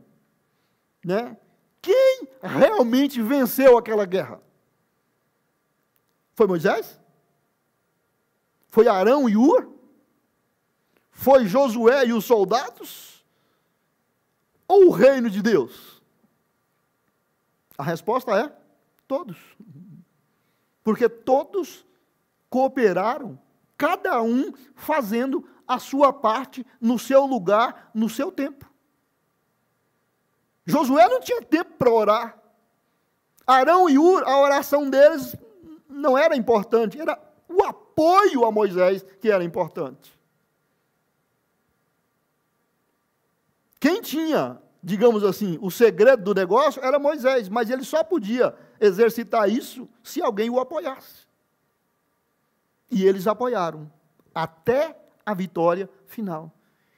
[SPEAKER 6] né? Quem realmente venceu aquela guerra? Foi Moisés? Foi Arão e Hur? Foi Josué e os soldados? Ou o reino de Deus? A resposta é todos. porque todos cooperaram, cada um fazendo a sua parte no seu lugar, no seu tempo. Josué não tinha tempo para orar. Arão e Hur, a oração deles não era importante, era o apoio a Moisés que era importante. Quem tinha, digamos assim, o segredo do negócio era Moisés, mas ele só podia exercitar isso se alguém o apoiasse. E eles apoiaram, até a vitória final.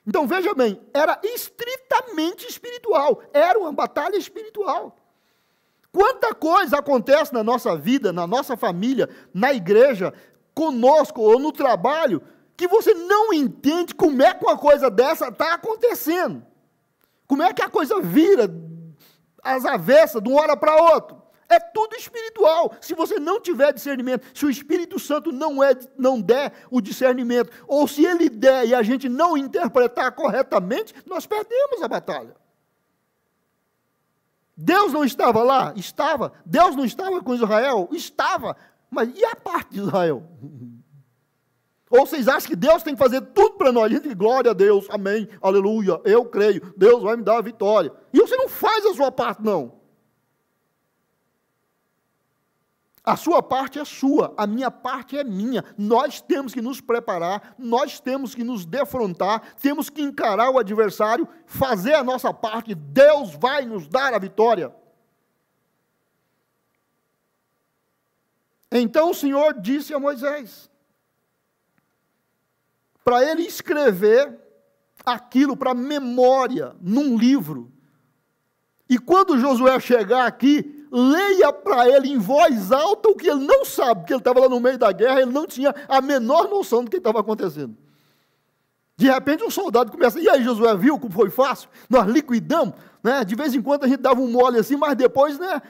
[SPEAKER 6] Então, veja bem, era estritamente espiritual, era uma batalha espiritual. Quanta coisa acontece na nossa vida, na nossa família, na igreja, conosco ou no trabalho, que você não entende como é que uma coisa dessa está acontecendo. Como é que a coisa vira às avessas, de uma hora para outra. É tudo espiritual. Se você não tiver discernimento, se o Espírito Santo não der o discernimento, ou se ele der e a gente não interpretar corretamente, nós perdemos a batalha. Deus não estava lá? Estava. Deus não estava com Israel? Estava. Mas e a parte de Israel? Ou vocês acham que Deus tem que fazer tudo para nós? A gente, glória a Deus, amém, aleluia, eu creio, Deus vai me dar a vitória. E você não faz a sua parte, não. A sua parte é sua, a minha parte é minha. Nós temos que nos preparar, nós temos que nos defrontar, temos que encarar o adversário, fazer a nossa parte, Deus vai nos dar a vitória. Então o Senhor disse a Moisés, para ele escrever aquilo para memória, num livro. E quando Josué chegar aqui, leia para ele em voz alta o que ele não sabe, porque ele estava lá no meio da guerra, ele não tinha a menor noção do que estava acontecendo. De repente um soldado começa, e aí Josué, viu como foi fácil? Nós liquidamos, né? De vez em quando a gente dava um mole assim, mas depois, né?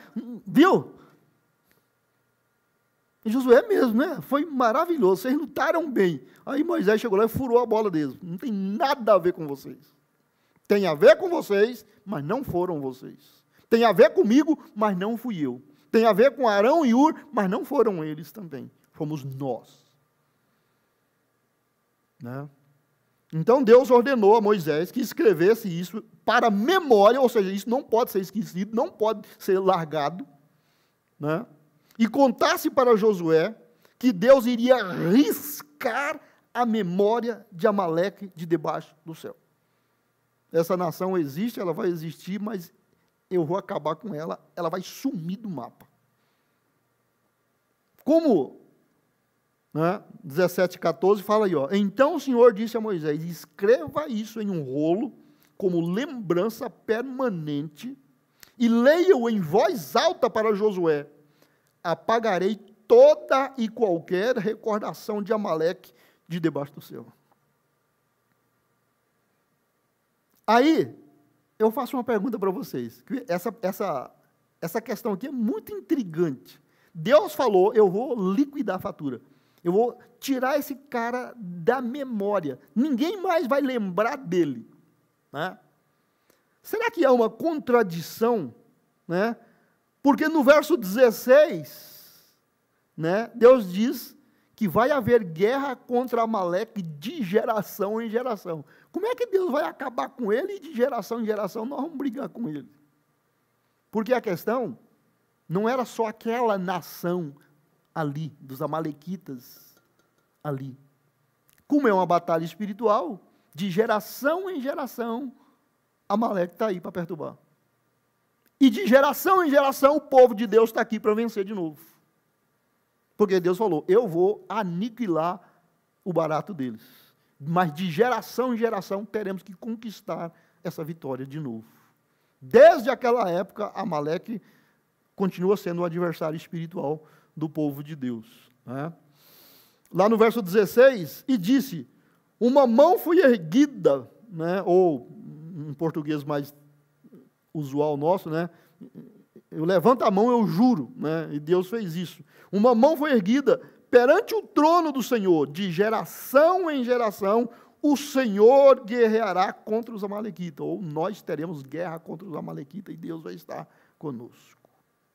[SPEAKER 6] Viu? E Josué mesmo, né? Foi maravilhoso, vocês lutaram bem. Aí Moisés chegou lá e furou a bola deles. Não tem nada a ver com vocês. Tem a ver com vocês, mas não foram vocês. Tem a ver comigo, mas não fui eu. Tem a ver com Arão e Hur, mas não foram eles também. Fomos nós. Né? Então Deus ordenou a Moisés que escrevesse isso para memória, ou seja, isso não pode ser esquecido, não pode ser largado, né? E contasse para Josué que Deus iria riscar a memória de Amaleque de debaixo do céu. Essa nação existe, ela vai existir, mas eu vou acabar com ela, ela vai sumir do mapa. Como, né, 17:14 fala aí, ó, então o Senhor disse a Moisés, escreva isso em um rolo, como lembrança permanente, e leia-o em voz alta para Josué, apagarei toda e qualquer recordação de Amaleque de debaixo do céu. Aí, eu faço uma pergunta para vocês. Essa questão aqui é muito intrigante. Deus falou, eu vou liquidar a fatura. Eu vou tirar esse cara da memória. Ninguém mais vai lembrar dele. Né? Será que há uma contradição? Né? Porque no verso 16, né, Deus diz que vai haver guerra contra Amaleque de geração em geração. Como é que Deus vai acabar com ele e de geração em geração nós vamos brigar com ele? Porque a questão não era só aquela nação ali, dos amalequitas ali. Como é uma batalha espiritual, de geração em geração, Amaleque está aí para perturbar. E de geração em geração, o povo de Deus está aqui para vencer de novo. Porque Deus falou, eu vou aniquilar o barato deles. Mas de geração em geração, teremos que conquistar essa vitória de novo. Desde aquela época, Amaleque continua sendo o adversário espiritual do povo de Deus. Né? Lá no verso 16, e disse, uma mão foi erguida, né, ou em português mais usual nosso, né? Eu levanto a mão, eu juro, né? E Deus fez isso. Uma mão foi erguida perante o trono do Senhor, de geração em geração, o Senhor guerreará contra os amalequitas, ou nós teremos guerra contra os amalequitas, e Deus vai estar conosco.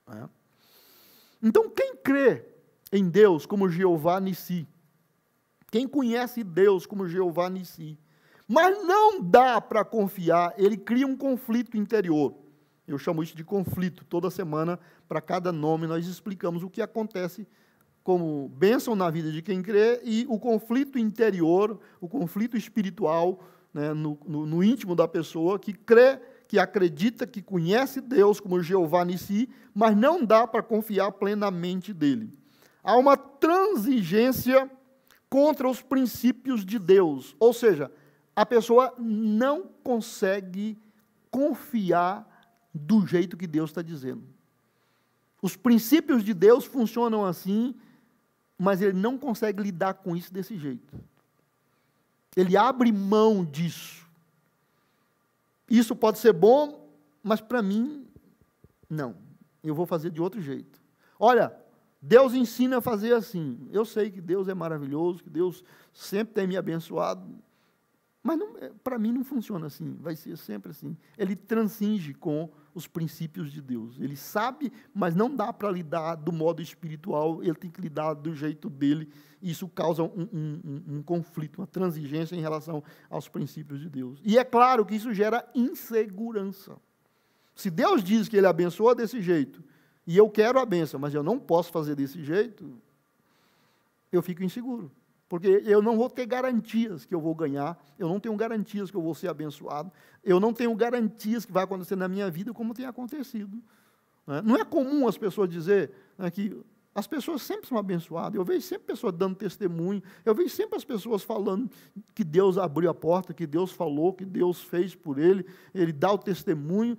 [SPEAKER 6] Né? Então, quem crê em Deus como Jeová Nissi. Quem conhece Deus como Jeová Nissi. Mas não dá para confiar, ele cria um conflito interior. Eu chamo isso de conflito. Toda semana, para cada nome, nós explicamos o que acontece como bênção na vida de quem crê e o conflito interior, o conflito espiritual, né, no íntimo da pessoa que crê, que acredita, que conhece Deus como Jeová Nissi, mas não dá para confiar plenamente dele. Há uma transigência contra os princípios de Deus, ou seja, a pessoa não consegue confiar do jeito que Deus está dizendo. Os princípios de Deus funcionam assim, mas ele não consegue lidar com isso desse jeito. Ele abre mão disso. Isso pode ser bom, mas para mim, não. Eu vou fazer de outro jeito. Olha, Deus ensina a fazer assim. Eu sei que Deus é maravilhoso, que Deus sempre tem me abençoado, mas para mim não funciona assim, vai ser sempre assim. Ele transige com os princípios de Deus. Ele sabe, mas não dá para lidar do modo espiritual, ele tem que lidar do jeito dele. Isso causa um conflito, uma transigência em relação aos princípios de Deus. E é claro que isso gera insegurança. Se Deus diz que ele abençoa desse jeito, e eu quero a bênção, mas eu não posso fazer desse jeito, eu fico inseguro. Porque eu não vou ter garantias que eu vou ganhar, eu não tenho garantias que eu vou ser abençoado, eu não tenho garantias que vai acontecer na minha vida como tem acontecido. Não é comum as pessoas dizer que as pessoas sempre são abençoadas, eu vejo sempre pessoas dando testemunho, eu vejo sempre as pessoas falando que Deus abriu a porta, que Deus falou, que Deus fez por ele dá o testemunho.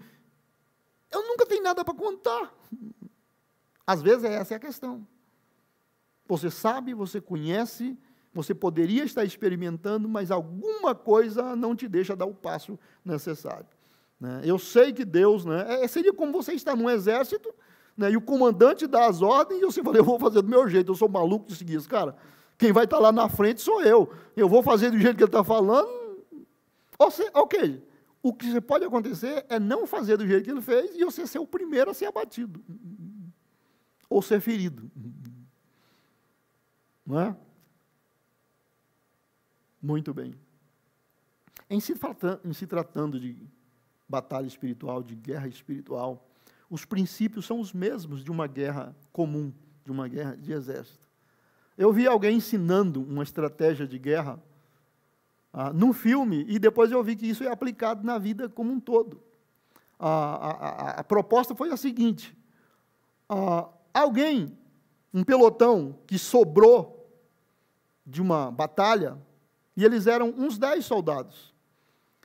[SPEAKER 6] Eu nunca tenho nada para contar. Às vezes essa é a questão. Você sabe, você conhece, você poderia estar experimentando, mas alguma coisa não te deixa dar o passo necessário. Eu sei que Deus, seria como você estar num exército, e o comandante dá as ordens, e você fala, eu vou fazer do meu jeito, eu sou maluco de seguir esse cara. Quem vai estar lá na frente sou eu vou fazer do jeito que ele está falando. Ok, o que pode acontecer é não fazer do jeito que ele fez, e você ser o primeiro a ser abatido, ou ser ferido. Não é? Muito bem. Em se tratando de batalha espiritual, de guerra espiritual, os princípios são os mesmos de uma guerra comum, de uma guerra de exército. Eu vi alguém ensinando uma estratégia de guerra num filme, e depois eu vi que isso é aplicado na vida como um todo. A proposta foi a seguinte: um pelotão que sobrou de uma batalha, e eles eram uns 10 soldados.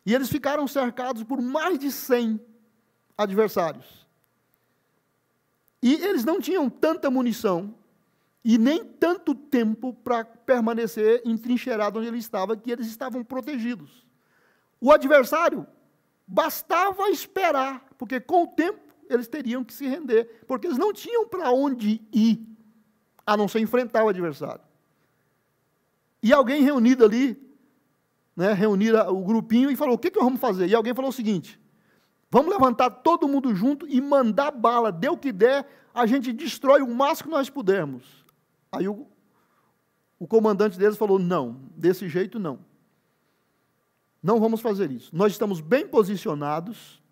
[SPEAKER 6] E eles ficaram cercados por mais de 100 adversários. E eles não tinham tanta munição e nem tanto tempo para permanecer entrincheirado onde ele estava, que eles estavam protegidos. O adversário bastava esperar, porque com o tempo eles teriam que se render, porque eles não tinham para onde ir, a não ser enfrentar o adversário. E alguém reunido ali, reunir o grupinho e falou, o que nós vamos fazer? E alguém falou o seguinte, vamos levantar todo mundo junto e mandar bala, dê o que der, a gente destrói o máximo que nós pudermos. Aí o comandante deles falou, não, desse jeito não. Não vamos fazer isso. Nós estamos bem posicionados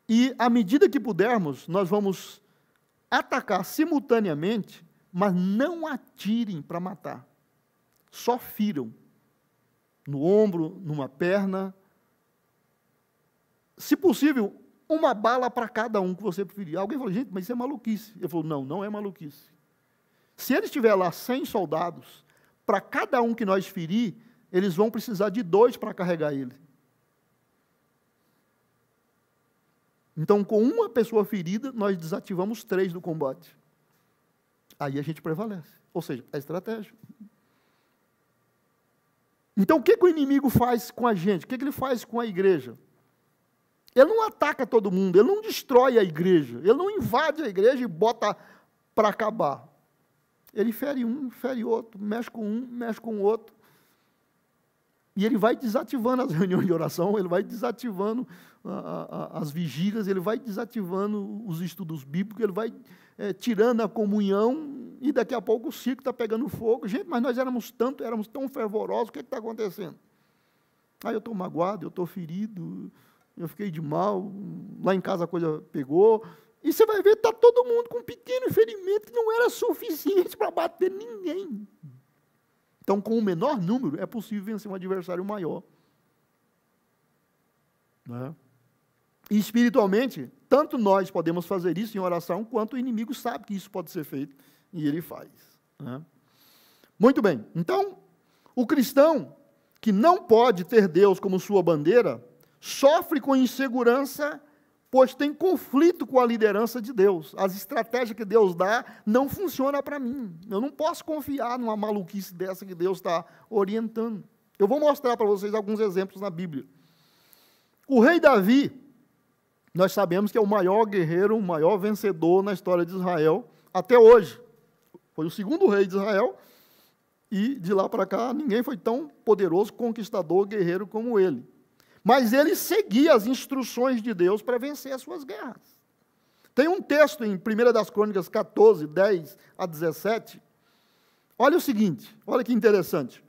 [SPEAKER 6] e, à medida que pudermos, nós vamos atacar simultaneamente, mas não atirem para matar. Só firam no ombro, numa perna. Se possível, uma bala para cada um que você preferir. Alguém falou, gente, mas isso é maluquice. Ele falou, não, não é maluquice. Se ele estiver lá 100 soldados, para cada um que nós ferir, eles vão precisar de 2 para carregar ele. Então, com uma pessoa ferida, nós desativamos 3 do combate. Aí a gente prevalece. Ou seja, é estratégia. Então, o que o inimigo faz com a gente? O que ele faz com a igreja? Ele não ataca todo mundo, ele não destrói a igreja, ele não invade a igreja e bota para acabar. Ele fere um, fere outro, mexe com um, mexe com o outro. E ele vai desativando as reuniões de oração, ele vai desativando as vigílias, ele vai desativando os estudos bíblicos, ele vai tirando a comunhão, e daqui a pouco o circo está pegando fogo. Gente, mas nós éramos tão fervorosos, o que está acontecendo? Aí eu estou magoado, eu estou ferido, eu fiquei de mal, lá em casa a coisa pegou. E você vai ver, está todo mundo com um pequeno ferimento que não era suficiente para bater ninguém. Então, com o menor número, é possível vencer um adversário maior. Né? E espiritualmente, tanto nós podemos fazer isso em oração, quanto o inimigo sabe que isso pode ser feito, e ele faz. Né? Muito bem, então, o cristão que não pode ter Deus como sua bandeira, sofre com insegurança, pois tem conflito com a liderança de Deus. As estratégias que Deus dá não funcionam para mim. Eu não posso confiar numa maluquice dessa que Deus está orientando. Eu vou mostrar para vocês alguns exemplos na Bíblia. O rei Davi, nós sabemos que é o maior guerreiro, o maior vencedor na história de Israel, até hoje. Foi o segundo rei de Israel, e de lá para cá, ninguém foi tão poderoso, conquistador, guerreiro como ele. Mas ele seguia as instruções de Deus para vencer as suas guerras. Tem um texto em 1 das Crônicas 14, 10 a 17. Olha o seguinte, olha que interessante.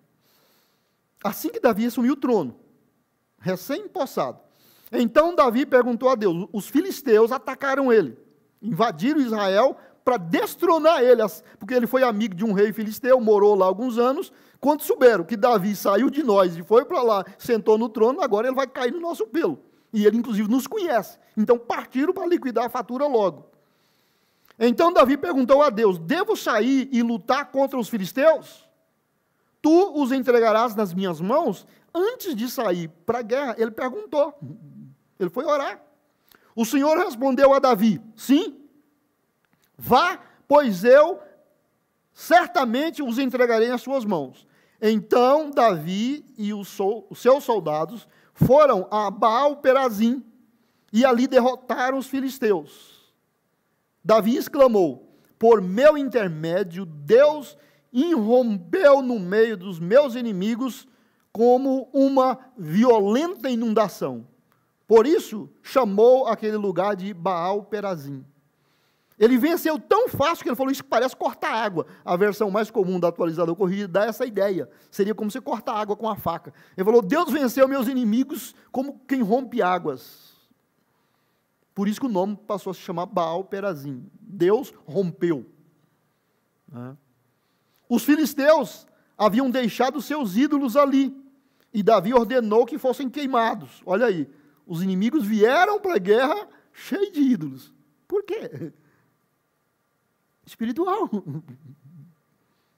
[SPEAKER 6] Assim que Davi assumiu o trono, recém-empossado, então Davi perguntou a Deus, os filisteus atacaram ele, invadiram Israel para destronar ele, porque ele foi amigo de um rei filisteu, morou lá alguns anos. Quando souberam que Davi saiu de nós e foi para lá, sentou no trono, agora ele vai cair no nosso pelo. E ele, inclusive, nos conhece. Então, partiram para liquidar a fatura logo. Então, Davi perguntou a Deus, devo sair e lutar contra os filisteus? Tu os entregarás nas minhas mãos? Antes de sair para a guerra, ele perguntou. Ele foi orar. O Senhor respondeu a Davi, sim, vá, pois eu certamente os entregarei nas suas mãos. Então Davi e os seus soldados foram a Baal-Perazim e ali derrotaram os filisteus. Davi exclamou, por meu intermédio, Deus irrompeu no meio dos meus inimigos como uma violenta inundação. Por isso, chamou aquele lugar de Baal-Perazim. Ele venceu tão fácil que ele falou, isso parece cortar água. A versão mais comum da atualizada corrigida dá essa ideia. Seria como você cortar água com a faca. Ele falou, Deus venceu meus inimigos como quem rompe águas. Por isso que o nome passou a se chamar Baal-Perazim. Deus rompeu. Os filisteus haviam deixado seus ídolos ali. E Davi ordenou que fossem queimados. Olha aí, os inimigos vieram para a guerra cheios de ídolos. Por quê? Espiritual.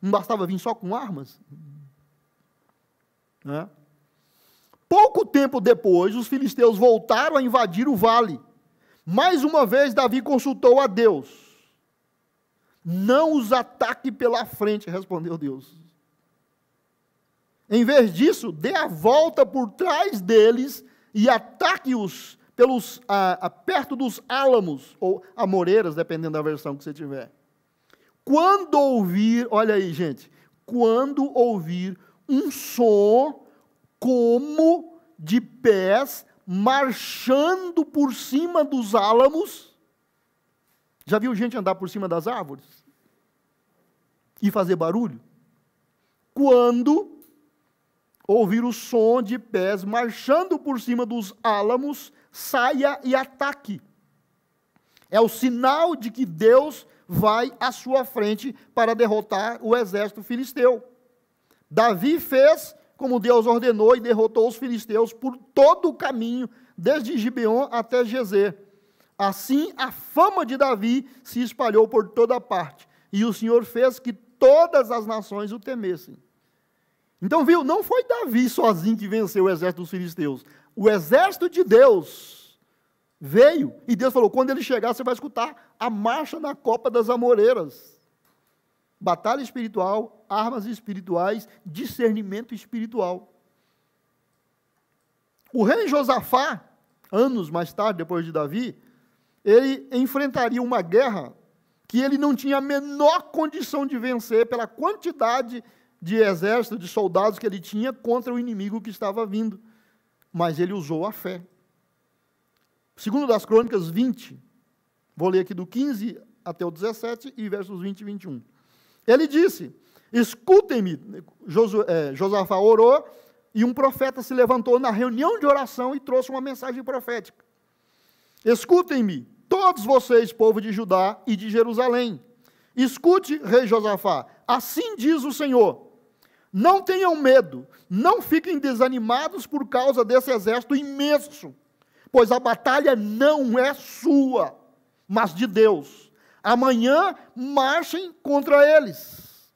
[SPEAKER 6] Não bastava vir só com armas? Pouco tempo depois, os filisteus voltaram a invadir o vale. Mais uma vez, Davi consultou a Deus. Não os ataque pela frente, respondeu Deus. Em vez disso, dê a volta por trás deles e ataque-os perto dos álamos, ou amoreiras, dependendo da versão que você tiver. Quando ouvir, olha aí, gente, quando ouvir um som como de pés marchando por cima dos álamos, já viu gente andar por cima das árvores? E fazer barulho? Quando ouvir o som de pés marchando por cima dos álamos, saia e ataque. É o sinal de que Deus vai à sua frente para derrotar o exército filisteu. Davi fez como Deus ordenou e derrotou os filisteus por todo o caminho, desde Gibeon até Gezer. Assim, a fama de Davi se espalhou por toda parte, e o Senhor fez que todas as nações o temessem. Então, viu, não foi Davi sozinho que venceu o exército dos filisteus. O exército de Deus veio, e Deus falou, quando ele chegar, você vai escutar a marcha na copa das amoreiras. Batalha espiritual, armas espirituais, discernimento espiritual. O rei Josafá, anos mais tarde, depois de Davi, ele enfrentaria uma guerra que ele não tinha a menor condição de vencer pela quantidade de exército, de soldados que ele tinha contra o inimigo que estava vindo. Mas ele usou a fé. Segundo das Crônicas 20, vou ler aqui do 15 até o 17 e versos 20 e 21. Ele disse, escutem-me, Josafá orou, e um profeta se levantou na reunião de oração e trouxe uma mensagem profética. Escutem-me, todos vocês, povo de Judá e de Jerusalém. Escute, rei Josafá, assim diz o Senhor, não tenham medo, não fiquem desanimados por causa desse exército imenso, pois a batalha não é sua, mas de Deus. Amanhã marchem contra eles,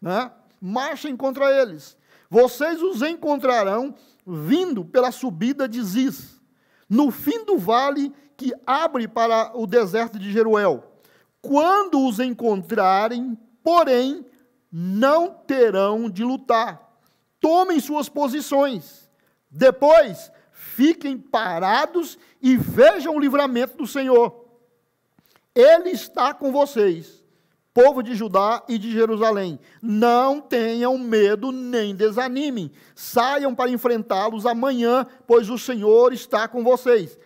[SPEAKER 6] né? Marchem contra eles. Vocês os encontrarão vindo pela subida de Ziz, no fim do vale que abre para o deserto de Jeruel. Quando os encontrarem, porém, não terão de lutar. Tomem suas posições. Depois, fiquem parados e vejam o livramento do Senhor. Ele está com vocês, povo de Judá e de Jerusalém. Não tenham medo nem desanimem. Saiam para enfrentá-los amanhã, pois o Senhor está com vocês.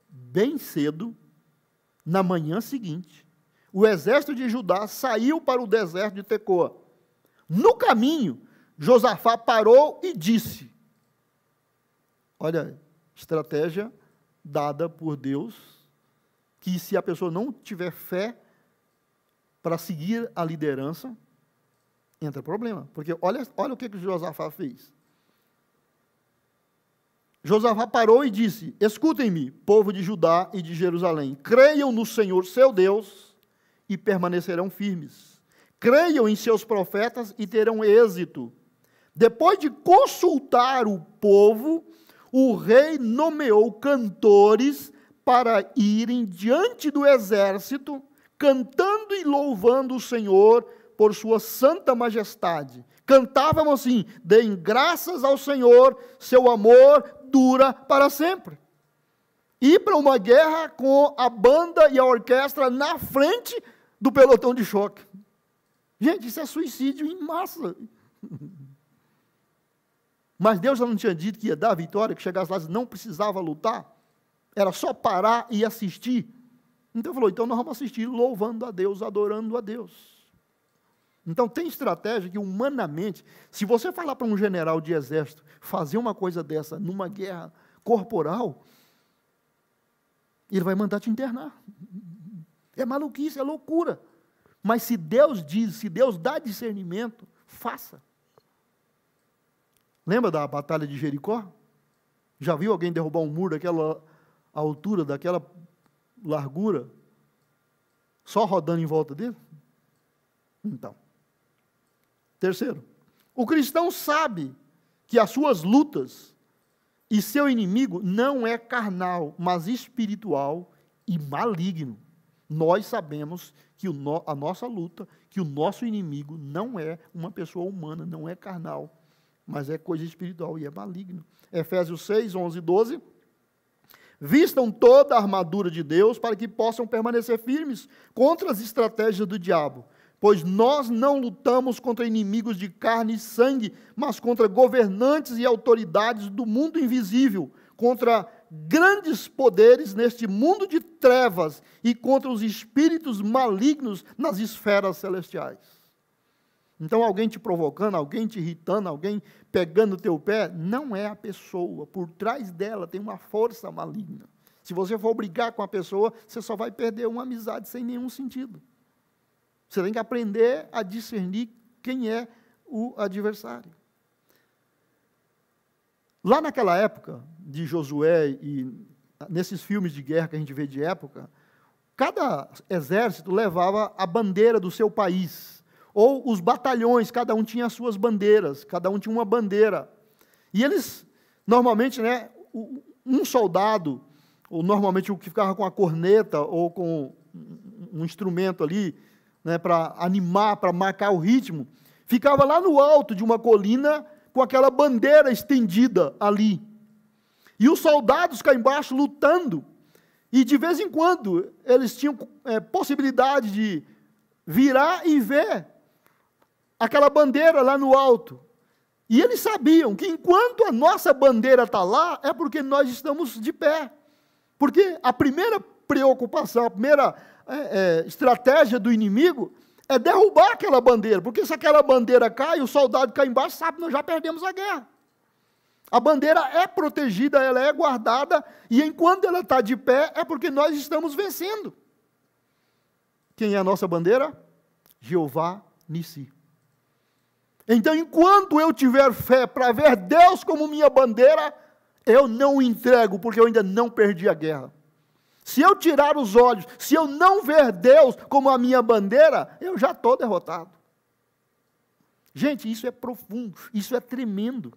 [SPEAKER 6] Bem cedo, na manhã seguinte, o exército de Judá saiu para o deserto de Tecoa. No caminho, Josafá parou e disse, olha, estratégia dada por Deus, que se a pessoa não tiver fé para seguir a liderança, entra problema. Porque olha o que Josafá fez. Josafá parou e disse, escutem-me, povo de Judá e de Jerusalém, creiam no Senhor seu Deus e permanecerão firmes. Creiam em seus profetas e terão êxito. Depois de consultar o povo, o rei nomeou cantores para irem diante do exército, cantando e louvando o Senhor por sua santa majestade. Cantavam assim, deem graças ao Senhor, seu amor dura para sempre. Ir para uma guerra com a banda e a orquestra na frente do pelotão de choque. Gente, isso é suicídio em massa. Mas Deus já não tinha dito que ia dar a vitória, que chegasse lá e não precisava lutar? Era só parar e assistir. Então falou, então nós vamos assistir louvando a Deus, adorando a Deus. Então tem estratégia que humanamente, se você falar para um general de exército fazer uma coisa dessa numa guerra corporal, ele vai mandar te internar. É maluquice, é loucura. Mas se Deus diz, se Deus dá discernimento, faça. Lembra da batalha de Jericó? Já viu alguém derrubar um muro daquela altura, daquela largura, só rodando em volta dele? Então. Terceiro, o cristão sabe que as suas lutas e seu inimigo não é carnal, mas espiritual e maligno. Nós sabemos que a nossa luta, que o nosso inimigo não é uma pessoa humana, não é carnal, mas é coisa espiritual e é maligno. Efésios 6, 11 e 12. Vistam toda a armadura de Deus para que possam permanecer firmes contra as estratégias do diabo. Pois nós não lutamos contra inimigos de carne e sangue, mas contra governantes e autoridades do mundo invisível, contra grandes poderes neste mundo de trevas e contra os espíritos malignos nas esferas celestiais. Então, alguém te provocando, alguém te irritando, alguém pegando o teu pé, não é a pessoa. Por trás dela tem uma força maligna. Se você for brigar com a pessoa, você só vai perder uma amizade sem nenhum sentido. Você tem que aprender a discernir quem é o adversário. Lá naquela época de Josué e nesses filmes de guerra que a gente vê de época, cada exército levava a bandeira do seu país. Ou os batalhões, cada um tinha as suas bandeiras, cada um tinha uma bandeira. E eles, normalmente, né, um soldado, ou normalmente o que ficava com a corneta ou com um instrumento ali, né, para animar, para marcar o ritmo, ficava lá no alto de uma colina com aquela bandeira estendida ali. E os soldados cá embaixo lutando, e de vez em quando eles tinham possibilidade de virar e ver aquela bandeira lá no alto. E eles sabiam que enquanto a nossa bandeira está lá, é porque nós estamos de pé. Porque a primeira preocupação, a primeira estratégia do inimigo é derrubar aquela bandeira, porque se aquela bandeira cai, o soldado cai embaixo, sabe, nós já perdemos a guerra. A bandeira é protegida, ela é guardada, e enquanto ela está de pé, é porque nós estamos vencendo. Quem é a nossa bandeira? Jeová Nissi. Então, enquanto eu tiver fé para ver Deus como minha bandeira, eu não o entrego, porque eu ainda não perdi a guerra. Se eu tirar os olhos, se eu não ver Deus como a minha bandeira, eu já estou derrotado. Gente, isso é profundo, isso é tremendo.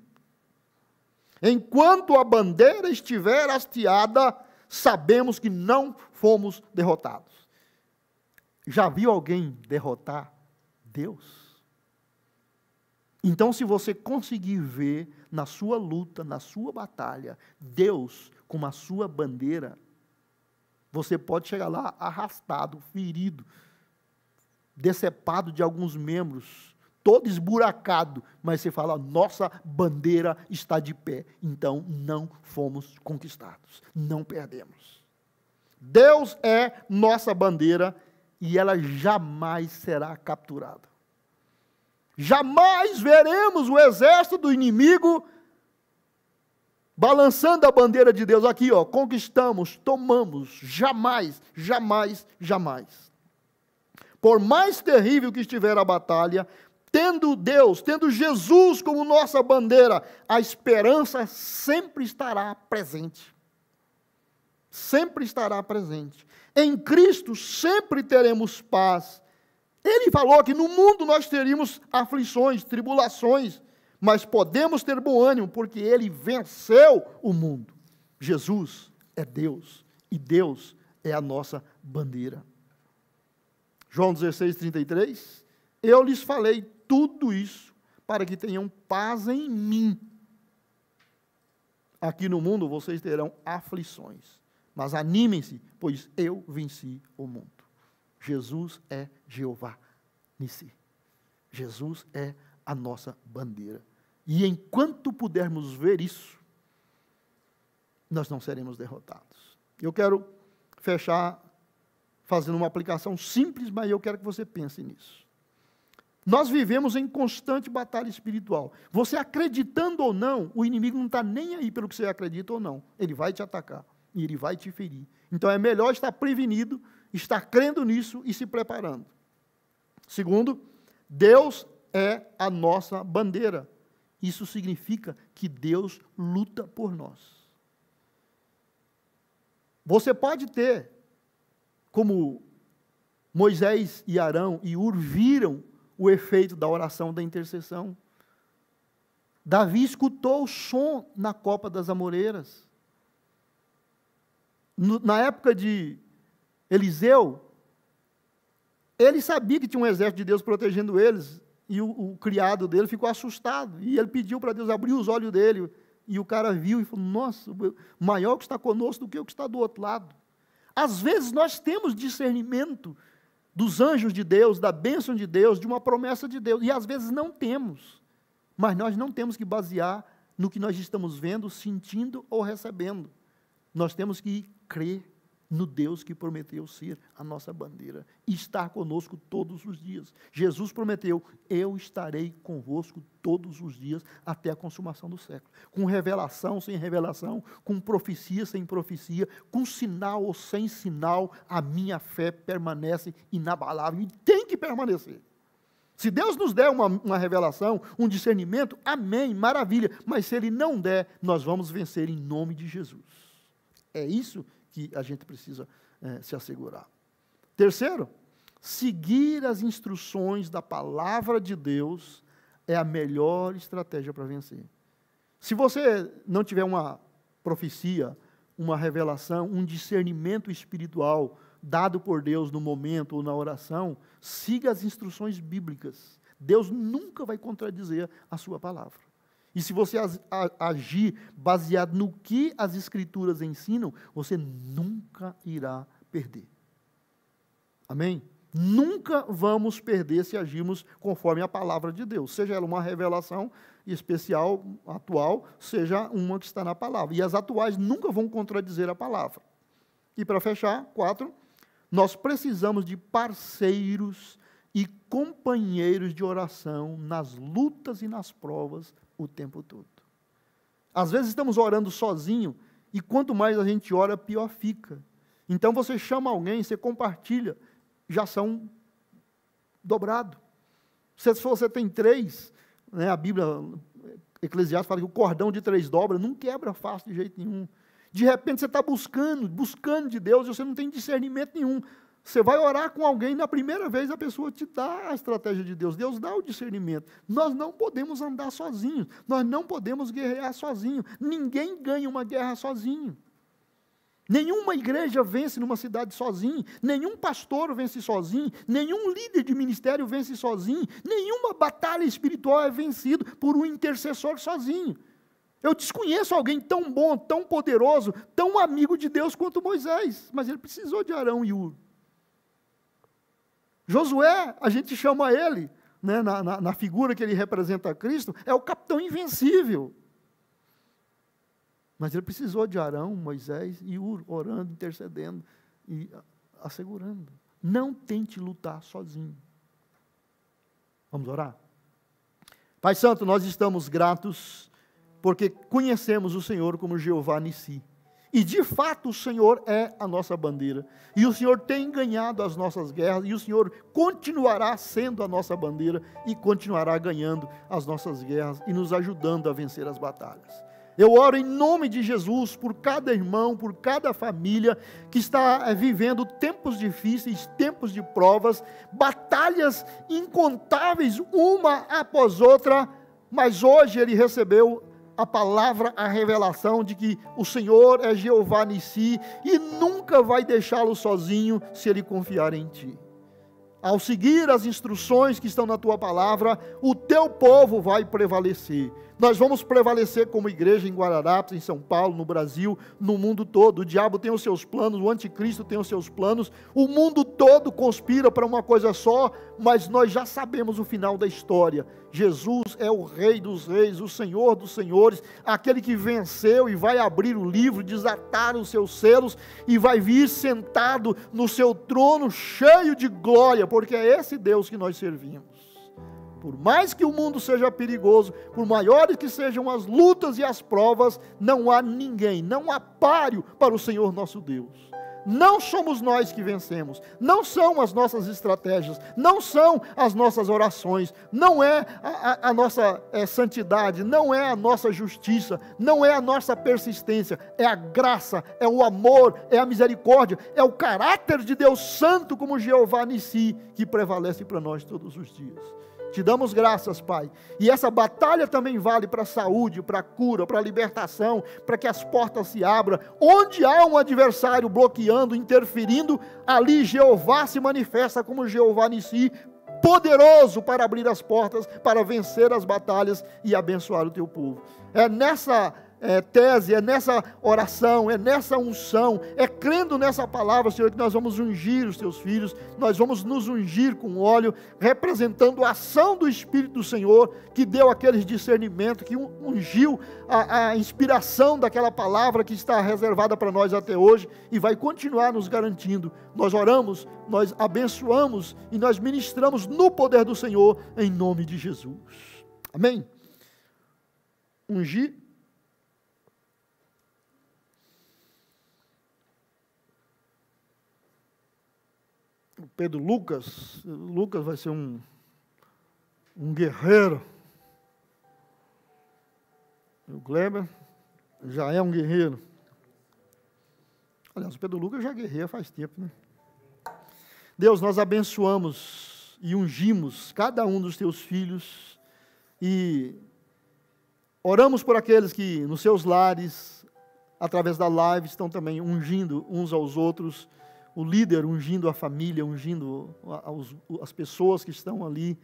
[SPEAKER 6] Enquanto a bandeira estiver hasteada, sabemos que não fomos derrotados. Já viu alguém derrotar Deus? Então, se você conseguir ver na sua luta, na sua batalha, Deus como a sua bandeira, você pode chegar lá arrastado, ferido, decepado de alguns membros, todo esburacado, mas você fala, nossa bandeira está de pé, então não fomos conquistados, não perdemos. Deus é nossa bandeira e ela jamais será capturada. Jamais veremos o exército do inimigo balançando a bandeira de Deus aqui, ó, conquistamos, tomamos, jamais, jamais, jamais. Por mais terrível que estiver a batalha, tendo Deus, tendo Jesus como nossa bandeira, a esperança sempre estará presente. Sempre estará presente. Em Cristo sempre teremos paz. Ele falou que no mundo nós teríamos aflições, tribulações, mas podemos ter bom ânimo, porque Ele venceu o mundo. Jesus é Deus, e Deus é a nossa bandeira. João 16, 33, eu lhes falei tudo isso, para que tenham paz em mim. Aqui no mundo vocês terão aflições, mas animem-se, pois eu venci o mundo. Jesus é Jeová Nissi. Jesus é a nossa bandeira. E enquanto pudermos ver isso, nós não seremos derrotados. Eu quero fechar fazendo uma aplicação simples, mas eu quero que você pense nisso. Nós vivemos em constante batalha espiritual. Você acreditando ou não, o inimigo não está nem aí pelo que você acredita ou não. Ele vai te atacar e ele vai te ferir. Então é melhor estar prevenido, estar crendo nisso e se preparando. Segundo, Deus é a nossa bandeira. Isso significa que Deus luta por nós. Você pode ter, como Moisés e Arão e Ur viram o efeito da oração da intercessão. Davi escutou o som na copa das amoreiras. Na época de Eliseu, ele sabia que tinha um exército de Deus protegendo eles, e o criado dele ficou assustado, e ele pediu para Deus abrir os olhos dele, e o cara viu e falou, nossa, maior que está conosco do que o que está do outro lado. Às vezes nós temos discernimento dos anjos de Deus, da bênção de Deus, de uma promessa de Deus, e às vezes não temos, mas nós não temos que basear no que nós estamos vendo, sentindo ou recebendo. Nós temos que crer no Deus que prometeu ser a nossa bandeira e estar conosco todos os dias. Jesus prometeu, eu estarei convosco todos os dias até a consumação do século. Com revelação, sem revelação, com profecia, sem profecia, com sinal ou sem sinal, a minha fé permanece inabalável e tem que permanecer. Se Deus nos der uma revelação, um discernimento, amém, maravilha. Mas se Ele não der, nós vamos vencer em nome de Jesus. É isso que a gente precisa se assegurar. Terceiro, seguir as instruções da palavra de Deus é a melhor estratégia para vencer. Se você não tiver uma profecia, uma revelação, um discernimento espiritual dado por Deus no momento ou na oração, siga as instruções bíblicas. Deus nunca vai contradizer a sua palavra. E se você agir baseado no que as Escrituras ensinam, você nunca irá perder. Amém? Nunca vamos perder se agirmos conforme a palavra de Deus. Seja ela uma revelação especial, atual, seja uma que está na palavra. E as atuais nunca vão contradizer a palavra. E para fechar, 4, nós precisamos de parceiros e companheiros de oração nas lutas e nas provas o tempo todo. Às vezes estamos orando sozinho e quanto mais a gente ora, pior fica. Então você chama alguém, você compartilha, já são dobrado. Se você tem 3, né, a Bíblia Eclesiastes fala que o cordão de 3 dobras não quebra fácil de jeito nenhum. De repente você está buscando de Deus e você não tem discernimento nenhum. Você vai orar com alguém, na primeira vez a pessoa te dá a estratégia de Deus. Deus dá o discernimento. Nós não podemos andar sozinhos. Nós não podemos guerrear sozinhos. Ninguém ganha uma guerra sozinho. Nenhuma igreja vence numa cidade sozinho. Nenhum pastor vence sozinho. Nenhum líder de ministério vence sozinho. Nenhuma batalha espiritual é vencida por um intercessor sozinho. Eu desconheço alguém tão bom, tão poderoso, tão amigo de Deus quanto Moisés. Mas ele precisou de Arão e Hur. Josué, a gente chama ele, né, na figura que ele representa a Cristo, é o capitão invencível. Mas ele precisou de Arão, Moisés e Hur, orando, intercedendo e assegurando. Não tente lutar sozinho. Vamos orar? Pai Santo, nós estamos gratos porque conhecemos o Senhor como Jeová Nissi. E de fato o Senhor é a nossa bandeira. E o Senhor tem ganhado as nossas guerras. E o Senhor continuará sendo a nossa bandeira. E continuará ganhando as nossas guerras. E nos ajudando a vencer as batalhas. Eu oro em nome de Jesus por cada irmão, por cada família que está vivendo tempos difíceis, tempos de provas, batalhas incontáveis, uma após outra. Mas hoje ele recebeu a palavra, a revelação de que o Senhor é Jeová Nissi e nunca vai deixá-lo sozinho se ele confiar em ti. Ao seguir as instruções que estão na tua palavra, o teu povo vai prevalecer. Nós vamos prevalecer como igreja em Guararapes, em São Paulo, no Brasil, no mundo todo. O diabo tem os seus planos, o anticristo tem os seus planos, o mundo todo conspira para uma coisa só, mas nós já sabemos o final da história. Jesus é o Rei dos Reis, o Senhor dos Senhores, aquele que venceu e vai abrir o livro, desatar os seus selos e vai vir sentado no seu trono cheio de glória, porque é esse Deus que nós servimos. Por mais que o mundo seja perigoso, por maiores que sejam as lutas e as provas, não há ninguém, não há páreo para o Senhor nosso Deus. Não somos nós que vencemos, não são as nossas estratégias, não são as nossas orações, não é a nossa santidade, não é a nossa justiça, não é a nossa persistência, é a graça, é o amor, é a misericórdia, é o caráter de Deus Santo como Jeová Nissi que prevalece para nós todos os dias. Te damos graças, Pai. E essa batalha também vale para a saúde, para a cura, para a libertação, para que as portas se abram. Onde há um adversário bloqueando, interferindo, ali Jeová se manifesta como Jeová Nissi, poderoso para abrir as portas, para vencer as batalhas e abençoar o teu povo. É nessa tese, é nessa oração, é nessa unção, é crendo nessa palavra, Senhor, que nós vamos ungir os teus filhos, nós vamos nos ungir com óleo, representando a ação do Espírito do Senhor, que deu aqueles discernimentos, que ungiu a inspiração daquela palavra que está reservada para nós até hoje, e vai continuar nos garantindo. Nós oramos, nós abençoamos, e nós ministramos no poder do Senhor, em nome de Jesus. Amém? Ungir. Pedro Lucas vai ser um guerreiro. O Kleber já é um guerreiro. Aliás, o Pedro Lucas já guerreia faz tempo, né? Deus, nós abençoamos e ungimos cada um dos teus filhos e oramos por aqueles que nos seus lares, através da live, estão também ungindo uns aos outros, o líder ungindo a família, ungindo as pessoas que estão ali.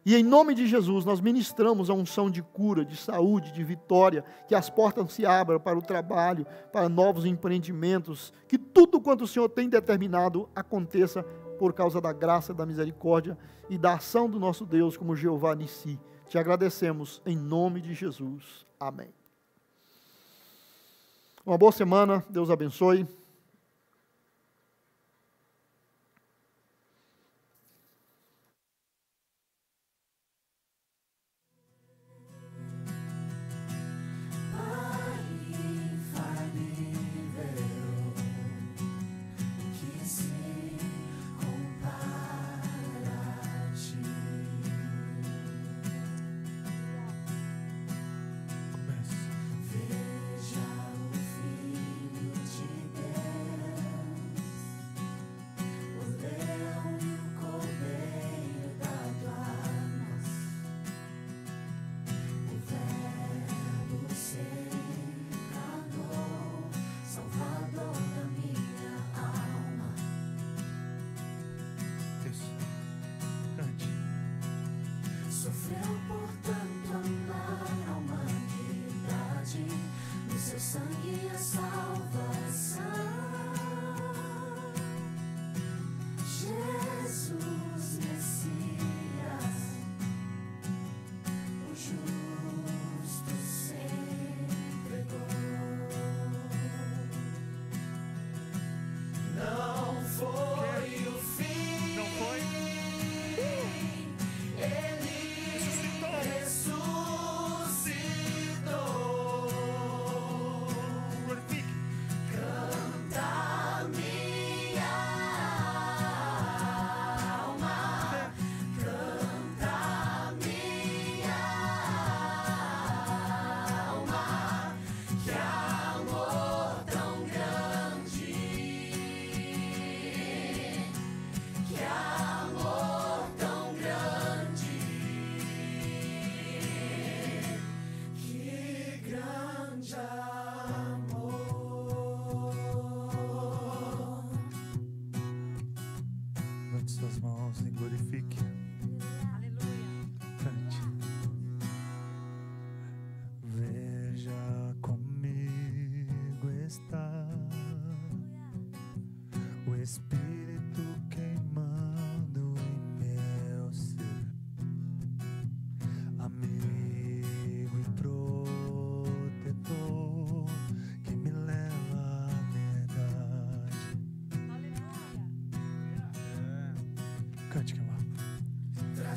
[SPEAKER 6] E em nome de Jesus, nós ministramos a unção de cura, de saúde, de vitória, que as portas se abram para o trabalho, para novos empreendimentos, que tudo quanto o Senhor tem determinado aconteça por causa da graça, da misericórdia e da ação do nosso Deus como Jeová Nissi. Te agradecemos em nome de Jesus. Amém. Uma boa semana, Deus abençoe.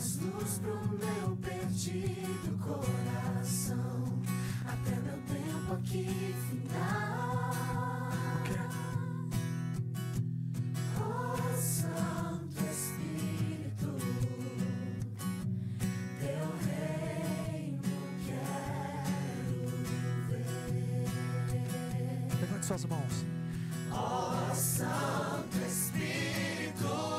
[SPEAKER 5] traz luz pro meu perdido coração, até meu tempo aqui final. Oh, Santo Espírito, teu reino quero ver.
[SPEAKER 3] Levante suas mãos.
[SPEAKER 5] Oh, Santo Espírito,